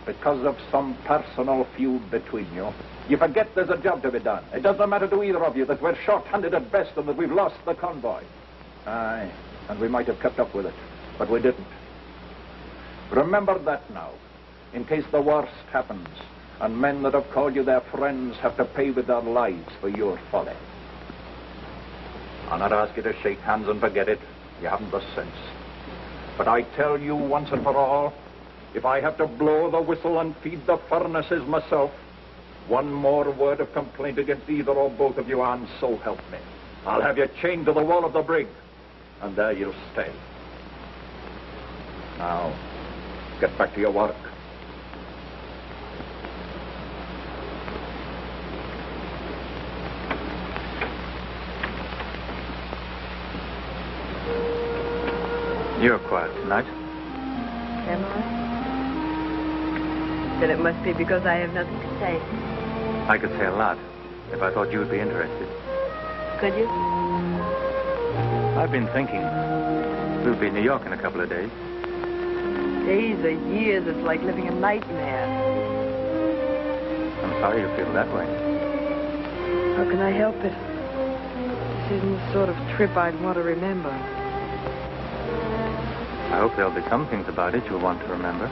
Because of some personal feud between you, you forget there's a job to be done. It doesn't matter to either of you that we're short-handed at best and that we've lost the convoy. Aye, and we might have kept up with it, but we didn't. Remember that now, in case the worst happens, and men that have called you their friends have to pay with their lives for your folly. I'll not ask you to shake hands and forget it. You haven't the sense. But I tell you once and for all, if I have to blow the whistle and feed the furnaces myself, one more word of complaint against either or both of you, and so help me, I'll have you chained to the wall of the brig, and there you'll stay. Now, get back to your work. You're quiet tonight. Am I? Then it must be because I have nothing to say. I could say a lot if I thought you would be interested. Could you? I've been thinking. We'll be in New York in a couple of days. Days or years, it's like living a nightmare. I'm sorry you feel that way. How can I help it? This isn't the sort of trip I'd want to remember. I hope there'll be some things about it you'll want to remember.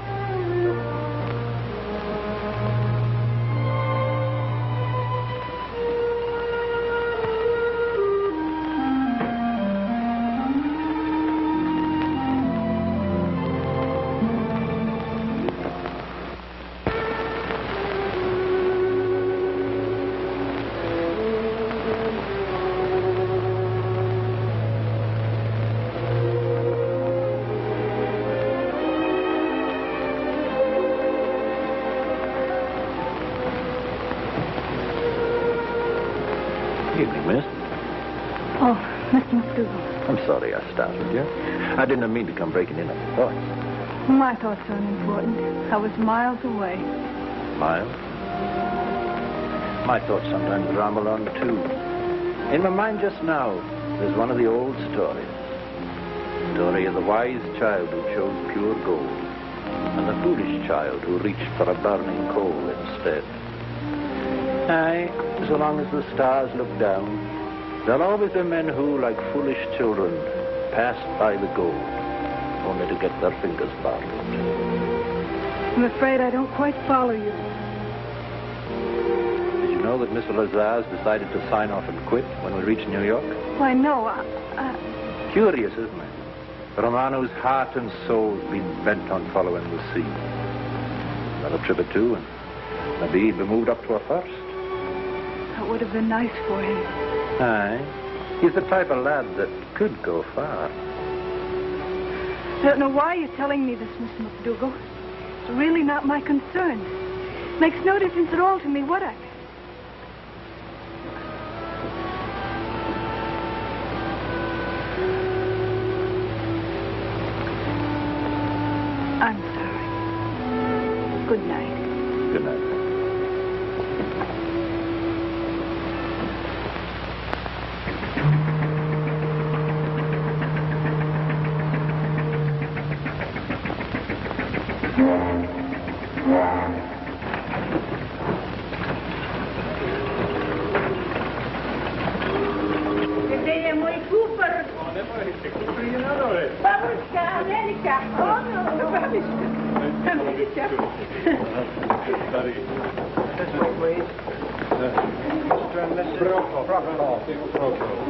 Evening, miss. Oh, Mr. McDougal. I'm sorry I startled you. I didn't mean to come breaking in on your thoughts. My thoughts aren't important. I was miles away. Miles? My thoughts sometimes ramble on, too. In my mind just now, there's one of the old stories. The story of the wise child who chose pure gold, and the foolish child who reached for a burning coal instead. Aye, so long as the stars look down, there'll always be men who, like foolish children, passed by the gold, only to get their fingers burned. I'm afraid I don't quite follow you. Did you know that Mr. Lazar's decided to sign off and quit when we reach New York? Why, no. Curious, isn't it? For a man whose heart and soul's been bent on following the sea. Another trip or two, and maybe he'd be moved up to a first. That would have been nice for him. Aye. He's the type of lad that could go far. I don't know why you're telling me this, Miss McDougal. It's really not my concern. Makes no difference at all to me what I... I'm sorry. Good night. Good night.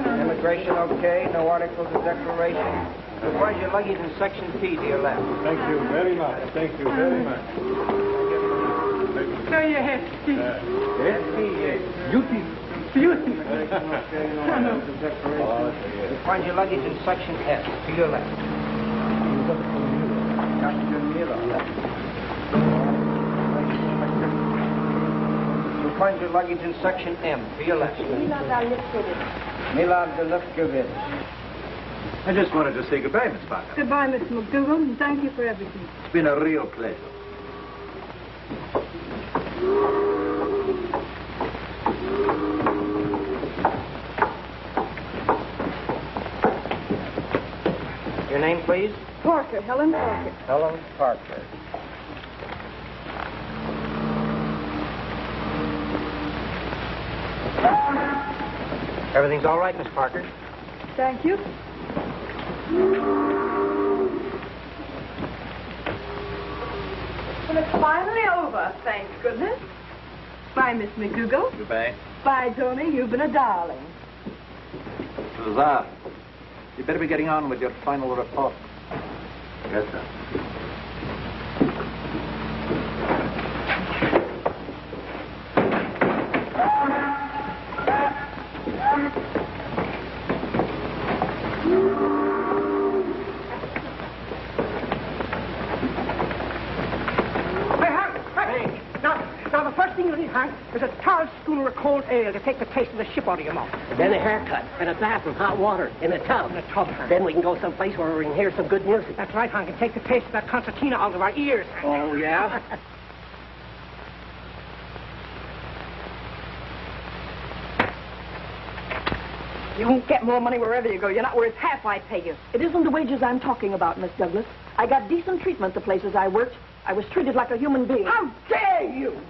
Immigration okay? No articles of declaration? You'll find your luggage in section P to your left. Thank you very much. Thank you very much. There you have Beauty. You'll find your luggage in section S to your left. You'll find your luggage in section M to your left. Milad Delefkovich. I just wanted to say goodbye, Miss Parker. Goodbye, Mr. McDougal, and thank you for everything. It's been a real pleasure. Your name, please? Parker, Helen Parker. Helen Parker. Everything's all right, Miss Parker? Thank you. Well, it's finally over, thank goodness. Bye, Miss McDougal. Goodbye. Bye, Tony. You've been a darling. Lazar, you better be getting on with your final report. Yes, sir. Now, the first thing you need, Hank, is a tall schooner of cold ale to take the taste of the ship out of your mouth. And then a haircut, and a bath with hot water, in a tub. In a tub, Hank. Then we can go someplace where we can hear some good music. That's right, Hank, and take the taste of that concertina out of our ears, Hank. Oh, yeah? You won't get more money wherever you go. You're not worth half I pay you. It isn't the wages I'm talking about, Miss Douglas. I got decent treatment the places I worked. I was treated like a human being. How dare you!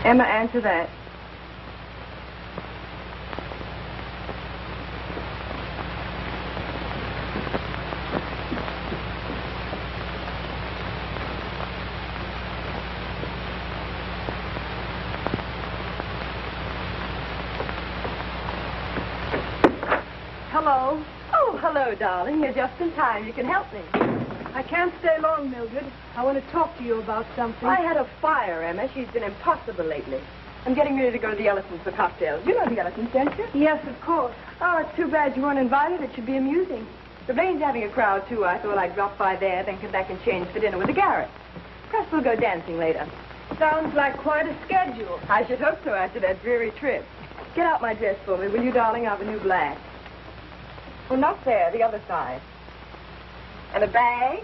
Emma, answer that. Hello. Oh, hello, darling. You're just in time. You can help me. I can't stay long, Mildred. I want to talk to you about something. I had a fire, Emma. She's been impossible lately. I'm getting ready to go to the Ellisons for cocktails. You know the Ellisons, don't you? Yes, of course. Oh, it's too bad you weren't invited. It should be amusing. The Blaine's having a crowd, too. I thought I'd drop by there, then come back and change for dinner with the Garrett. Perhaps we'll go dancing later. Sounds like quite a schedule. I should hope so after that dreary trip. Get out my dress for me, will you, darling? I have a new black. Well, not there, the other side. And a bag?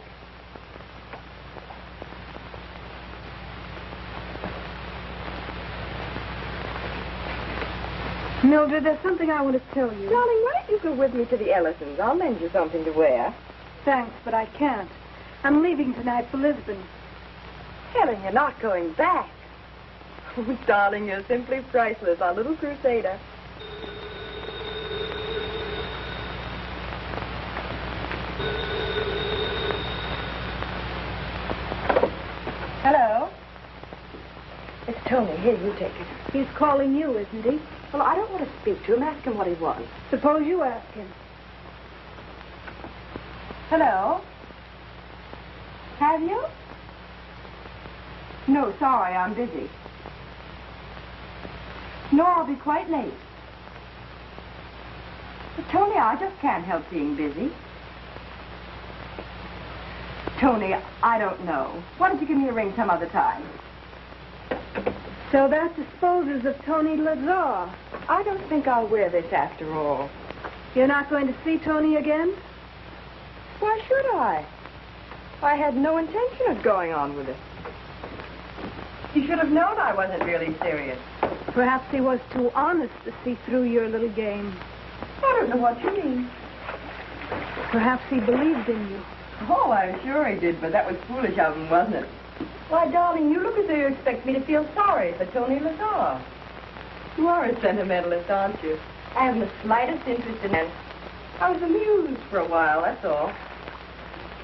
Mildred, there's something I want to tell you. Darling, why don't you go with me to the Ellisons? I'll lend you something to wear. Thanks, but I can't. I'm leaving tonight for Lisbon. Helen, you're not going back. Oh, darling, you're simply priceless, our little crusader. Hello? It's Tony. Here, you take it. He's calling you, isn't he? Well, I don't want to speak to him. Ask him what he wants. Suppose you ask him. Hello? Have you? No, sorry, I'm busy. No, I'll be quite late. But, Tony, I just can't help being busy. Tony, I don't know. Why don't you give me a ring some other time? So that disposes of Tony Lazar. I don't think I'll wear this after all. You're not going to see Tony again? Why should I? I had no intention of going on with it. You should have known I wasn't really serious. Perhaps he was too honest to see through your little game. I don't know what you mean. Perhaps he believed in you. Oh, I'm sure he did, but that was foolish of him, wasn't it? Why, darling, you look as though you expect me to feel sorry for Tony Lazar. You are a sentimentalist, aren't you? I haven't the slightest interest in him. I was amused for a while, that's all.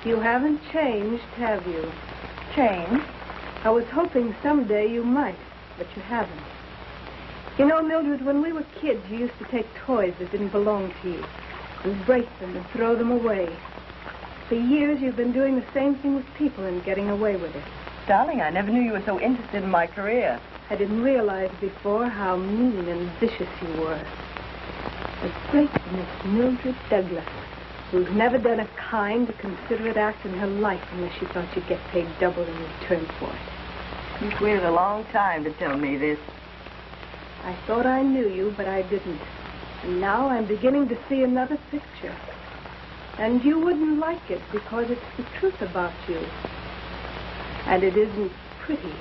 You haven't changed, have you? Changed? I was hoping someday you might, but you haven't. You know, Mildred, when we were kids, you used to take toys that didn't belong to you and break them and throw them away. For years, you've been doing the same thing with people and getting away with it. Darling, I never knew you were so interested in my career. I didn't realize before how mean and vicious you were. The great Miss Mildred Douglas, who's never done a kind or considerate act in her life unless she thought she'd get paid double in return for it. You've waited a long time to tell me this. I thought I knew you, but I didn't. And now I'm beginning to see another picture. And you wouldn't like it because it's the truth about you. And it isn't pretty.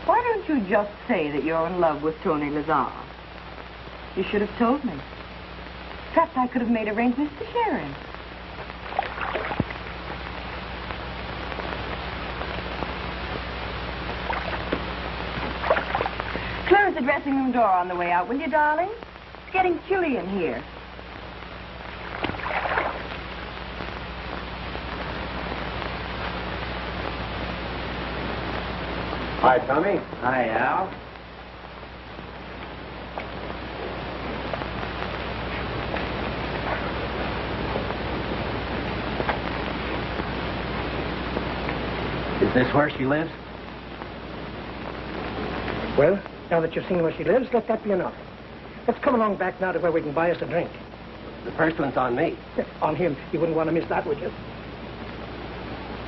Why don't you just say that you're in love with Tony Lazar? You should have told me. Perhaps I could have made arrangements to share him. Close the dressing room door on the way out, will you, darling? It's getting chilly in here. Hi, Tommy. Hi, Al. Is this where she lives? Well, now that you've seen where she lives, let that be enough. Let's come along back now to where we can buy us a drink. The first one's on me. On him. You wouldn't want to miss that, would you?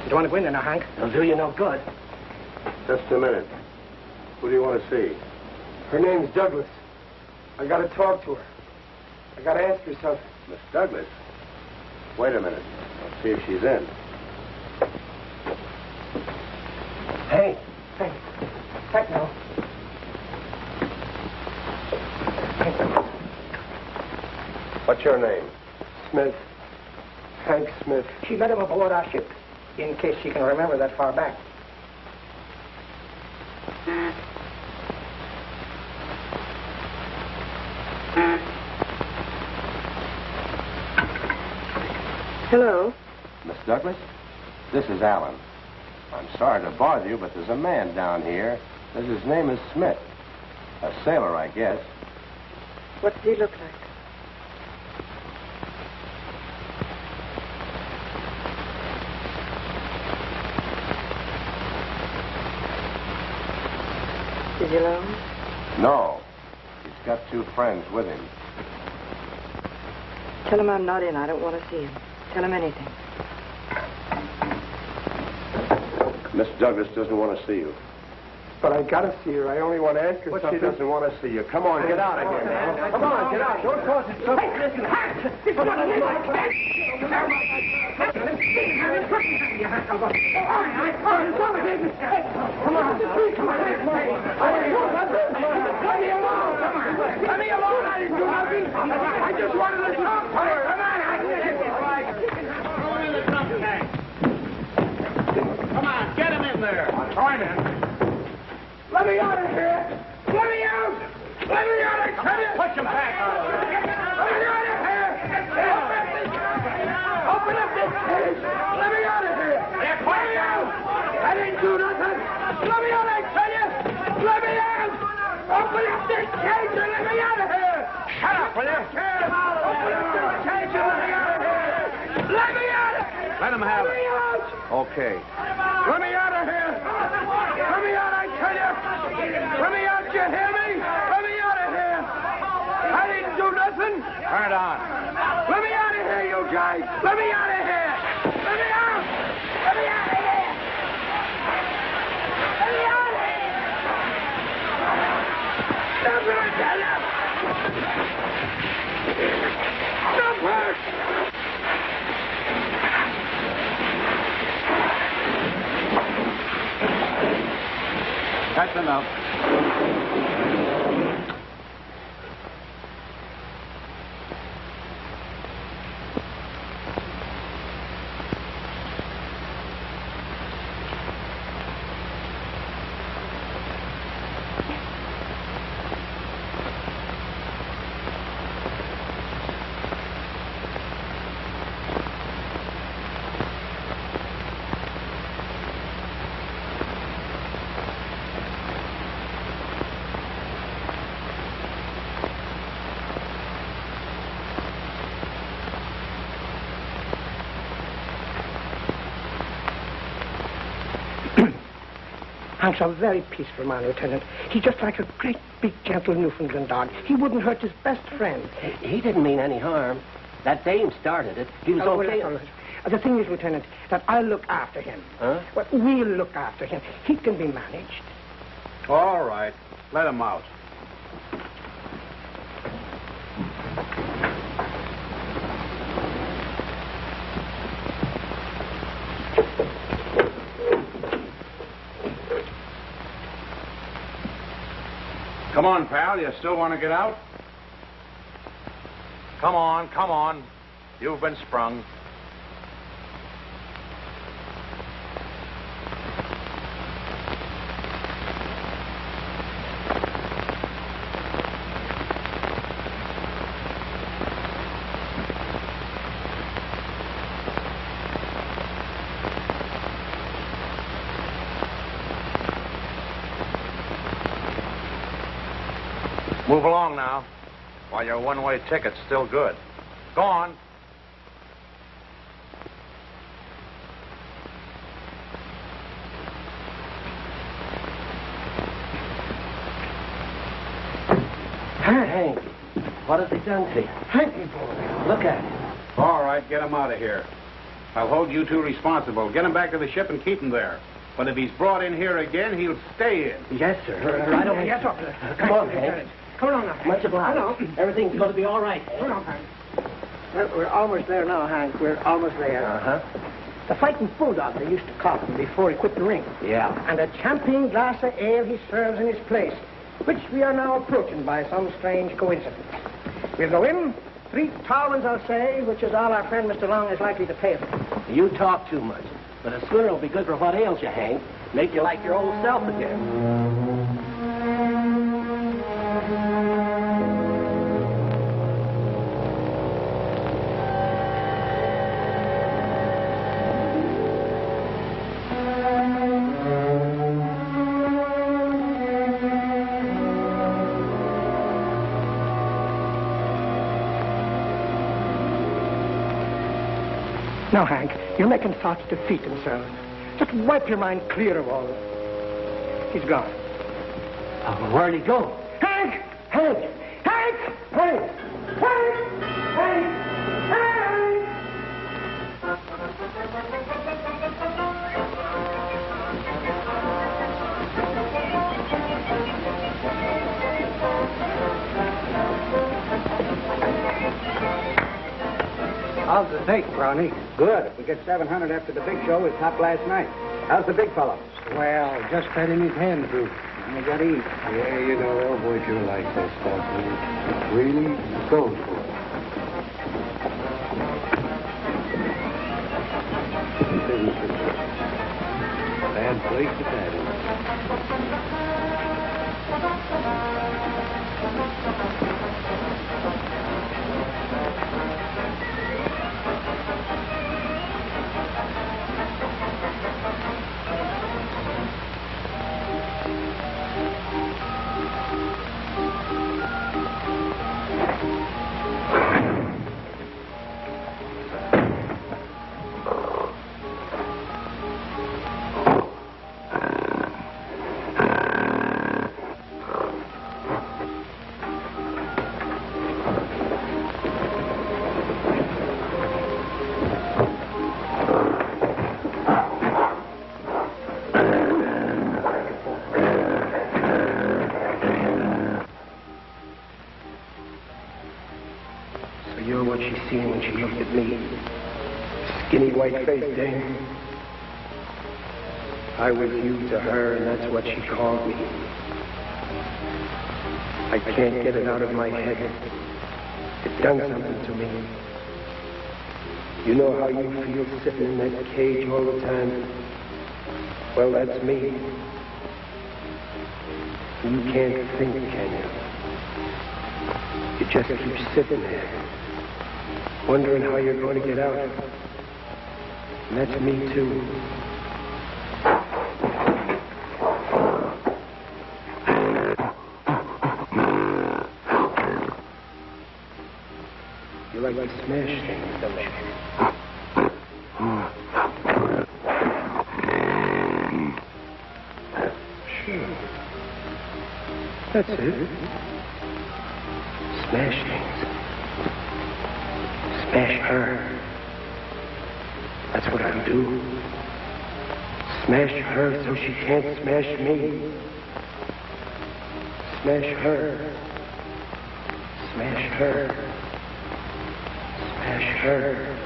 You don't want to go in there now, Hank? It'll do you no good. Just a minute. Who do you want to see? Her name's Douglas. I got to talk to her. I got to ask her something. Miss Douglas? Wait a minute. I'll see if she's in. Hey. Hey. Hank, now. What's your name? Smith. Hank Smith. She let him aboard our ship, in case she can remember that far back. Hello? Miss Douglas? This is Alan. I'm sorry to bother you, but there's a man down here. His name is Smith. A sailor, I guess. What does he look like? Is he alone? No. He's got two friends with him. Tell him I'm not in. I don't want to see him. Tell him anything. Miss Douglas doesn't want to see you. But I got to see her. I only want to ask her something. She doesn't want to see you. Come on, get out of here now. Come on, get out. Don't cause it trouble. Hey, listen, Hank! Come I just wanted to talk to her. Come on, get him in there. All right, man. me out of here! Let me out! Let me out, I tell you! Push him back. Let me out of here! Open up this cage! Let me out of here! Let me out! I didn't do nothing! Let me out, I tell you! Let me out! Open up this cage and let me out of here! Shut up, will you? Open up this cage and let me out of here! Let me out of here! Let him have Let me it. out! Okay. Let me out of here! Let me out, I tell you! Let me out, you hear me? Let me out of here! I didn't do nothing! Turn it on. Let me out of here, you guys! Let me out of here! Let me out! Let me out of here! Let me out of here! Stop it, I tell you! Stop it! That's enough. Hank's a very peaceful man, Lieutenant. He's just like a great, big, gentle Newfoundland dog. He wouldn't hurt his best friend. He didn't mean any harm. That dame started it. He was okay. The thing is, Lieutenant, that I'll look after him. Huh? Well, we'll look after him. He can be managed. All right. Let him out. Come on, pal. You still want to get out? Come on, come on. You've been sprung. Move along now, while your one-way ticket's still good. Go on. Hank, what has he done to you? Hank, me boy. Look at him. All right, get him out of here. I'll hold you two responsible. Get him back to the ship and keep him there. But if he's brought in here again, he'll stay in. Yes, sir. Right away. Yes, officer. Come on, Hank. Come along now. Much obliged. Come on. Everything's going to be all right. Come on, Hank. Well, we're almost there now, Hank. We're almost there. Uh-huh. The fighting bulldog they used to call him before he quit the ring. Yeah. And a champion glass of ale he serves in his place, which we are now approaching by some strange coincidence. We'll go in, 3 tall ones, I'll say, which is all our friend Mr. Long is likely to pay for. You talk too much. But a schooner will be good for what ails you, Hank. Make you like your old self again. Now, Hank, you're making thoughts defeat themselves. Just wipe your mind clear of all this. He's gone. Oh, where'd he go? Hank! Hank! Hank! Hank! Hank! Hank! Hank! How's the take, Brownie? Good. We get 700 after the big show was top last night. How's the big fellow? Well, just fed him his hand through. I got to eat. Yeah, you know, they'll boys sure like that stuff. It really goes for it. This isn't so bad place to that is. what she seen when she looked at me. Skinny, white-faced dame. I was you to her, and that's what she called me. I can't get it out of my head. It done something to me. You know how you feel sitting in that cage all the time? Well, that's me. You can't think, can you? You just keep sitting there, wondering how you're going to get out. And that's me, too. You like to smash things, don't you? Sure. That's it. Smash things. Smash her. That's what I'll do. Smash her so she can't smash me. Smash her. Smash her. Smash her.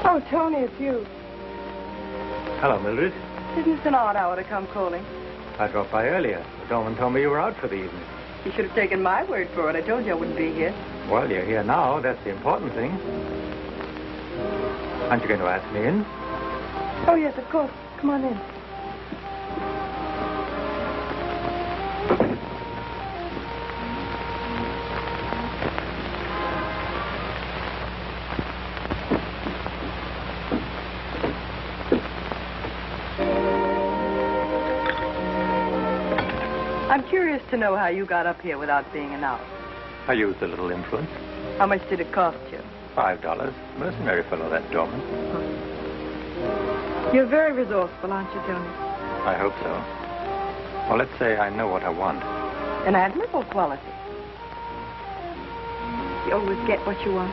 Oh, Tony, it's you. Hello, Mildred. Isn't this an odd hour to come calling? I dropped by earlier. The doorman told me you were out for the evening. You should have taken my word for it. I told you I wouldn't be here. Well, you're here now. That's the important thing. Aren't you going to ask me in? Oh, yes, of course. Come on in. I'm curious to know how you got up here without being announced. I used a little influence. How much did it cost you? $5. Mercenary fellow, that doorman. You're very resourceful, aren't you, Tony? I hope so. Well, let's say I know what I want. An admirable quality. You always get what you want.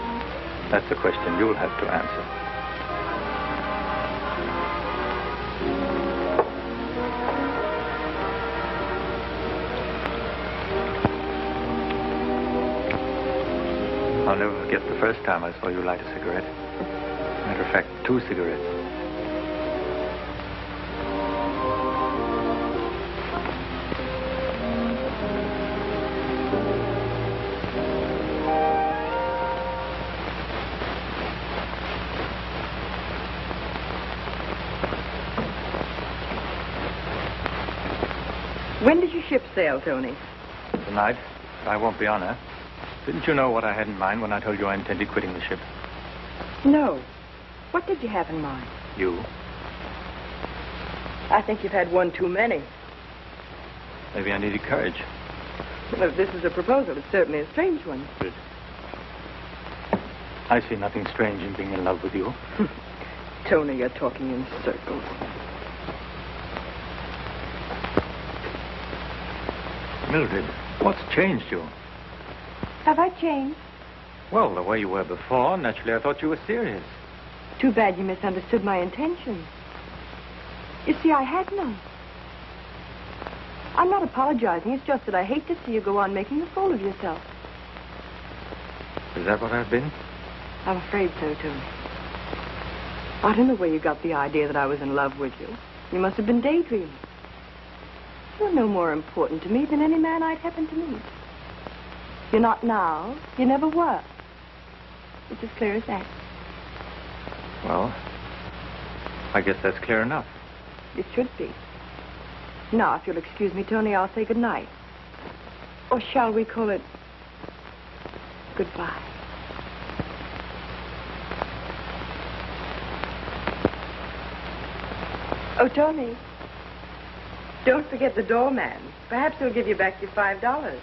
That's a question you'll have to answer. I'll never forget the first time I saw you light a cigarette. Matter of fact, 2 cigarettes. When did your ship sail, Tony? Tonight, I won't be on her. Didn't you know what I had in mind when I told you I intended quitting the ship? No. What did you have in mind? You. I think you've had one too many. Maybe I needed courage. Well, if this is a proposal, it's certainly a strange one. Good. I see nothing strange in being in love with you. Tony, you're talking in circles. Mildred, what's changed you? Have I changed? Well, the way you were before, naturally I thought you were serious. Too bad you misunderstood my intention. You see, I had none. I'm not apologizing. It's just that I hate to see you go on making a fool of yourself. Is that what I've been? I'm afraid so, Tony. I don't know where you got the idea that I was in love with you. You must have been daydreaming. You're no more important to me than any man I'd happen to meet. You're not now. You never were. It's as clear as that. Well, I guess that's clear enough. It should be. Now, if you'll excuse me, Tony, I'll say good night. Or shall we call it goodbye? Oh, Tony, don't forget the doorman. Perhaps he'll give you back your $5.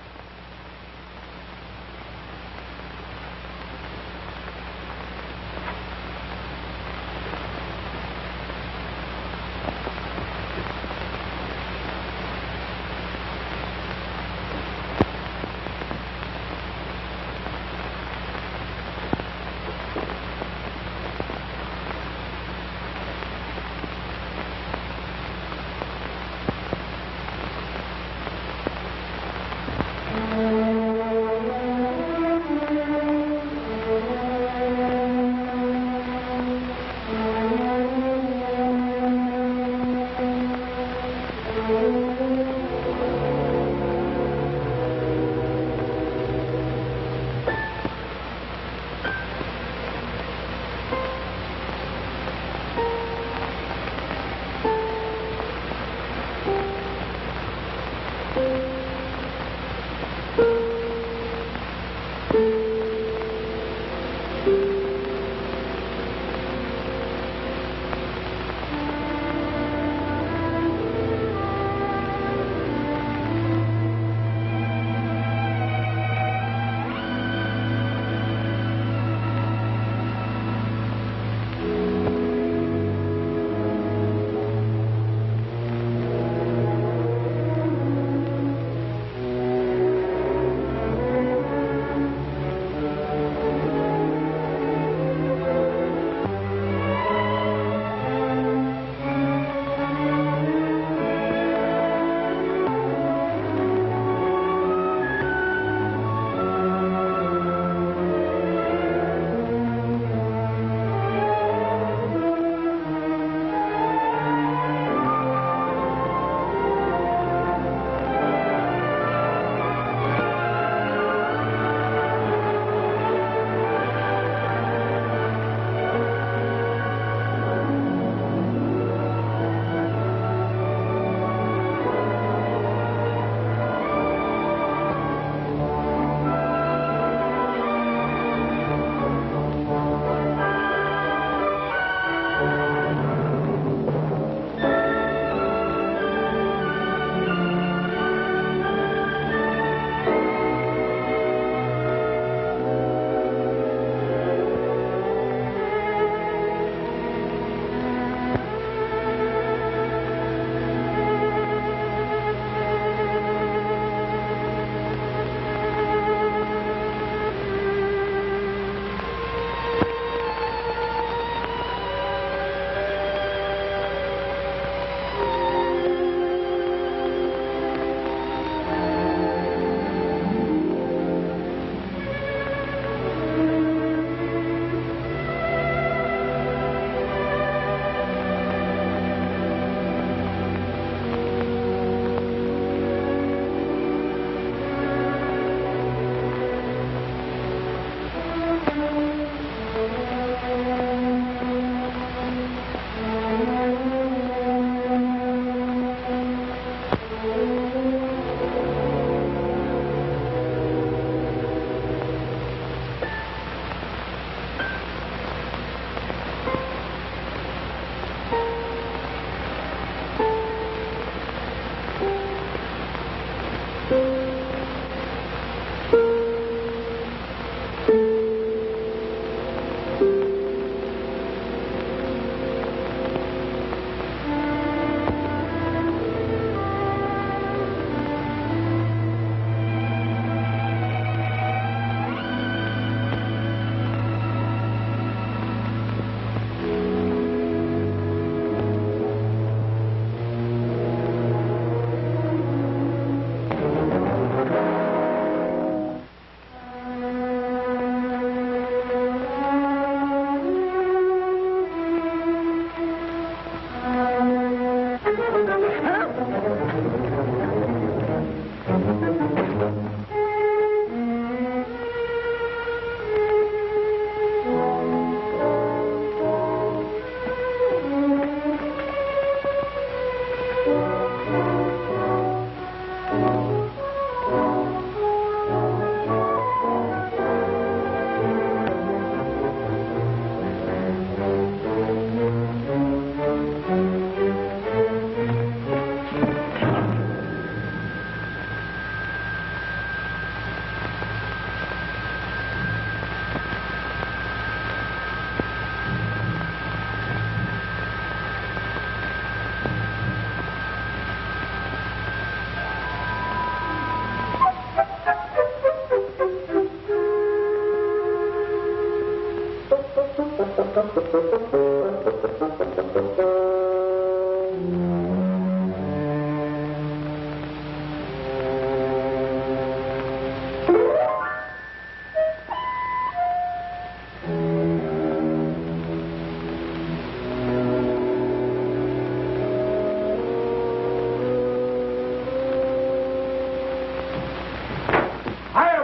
Hiya,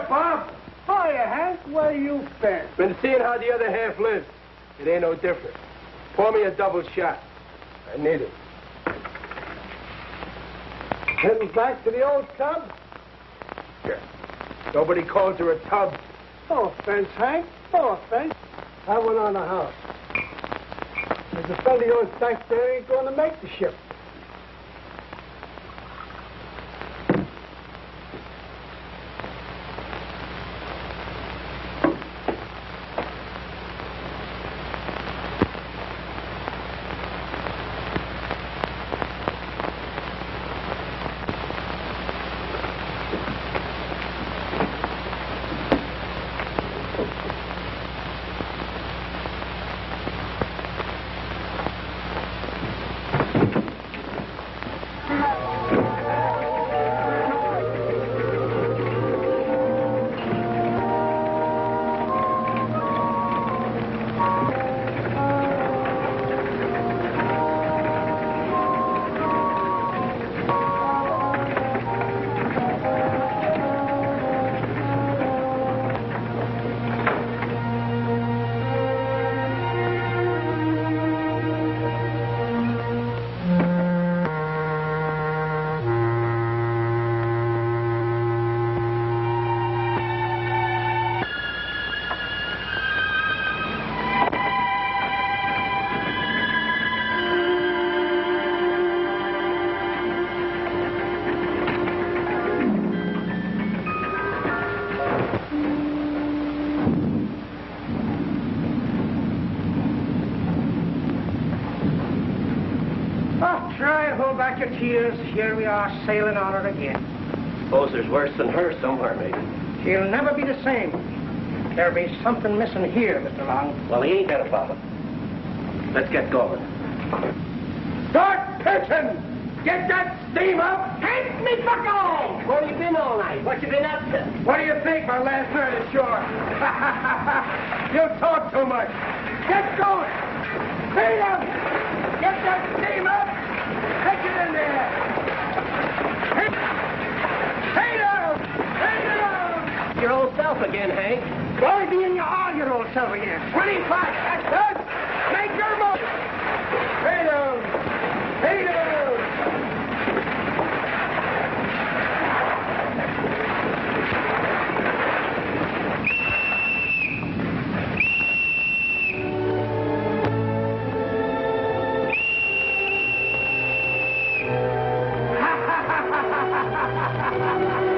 Bob. Hiya, Hank. Where you been? Been seeing how the other half lives. It ain't no different. Pour me a double shot. I need it. Heading back to the old tub? Yeah. Nobody calls her a tub. No offense, Hank. No offense. I went on the house. There's a fellow of yours back there ain't going to make the ship. Back your tears. Here we are sailing on her again. Suppose there's worse than her somewhere, maybe. She'll never be the same. There'll be something missing here, Mr. Long. Well, he ain't got a problem. Let's get going. Start pitching! Get that steam up! Take me buckle! Where you been all night? What you been up to? What do you think, my last night ashore? You talk too much. Get going! Speed up! Get that steam up! Take it in there! Hey down! Hey down! Your old self again, Hank. Why be in all your old self again? 25! That's good! Make your move! Hey down! Hey down! Ha ha ha ha ha ha ha ha ha!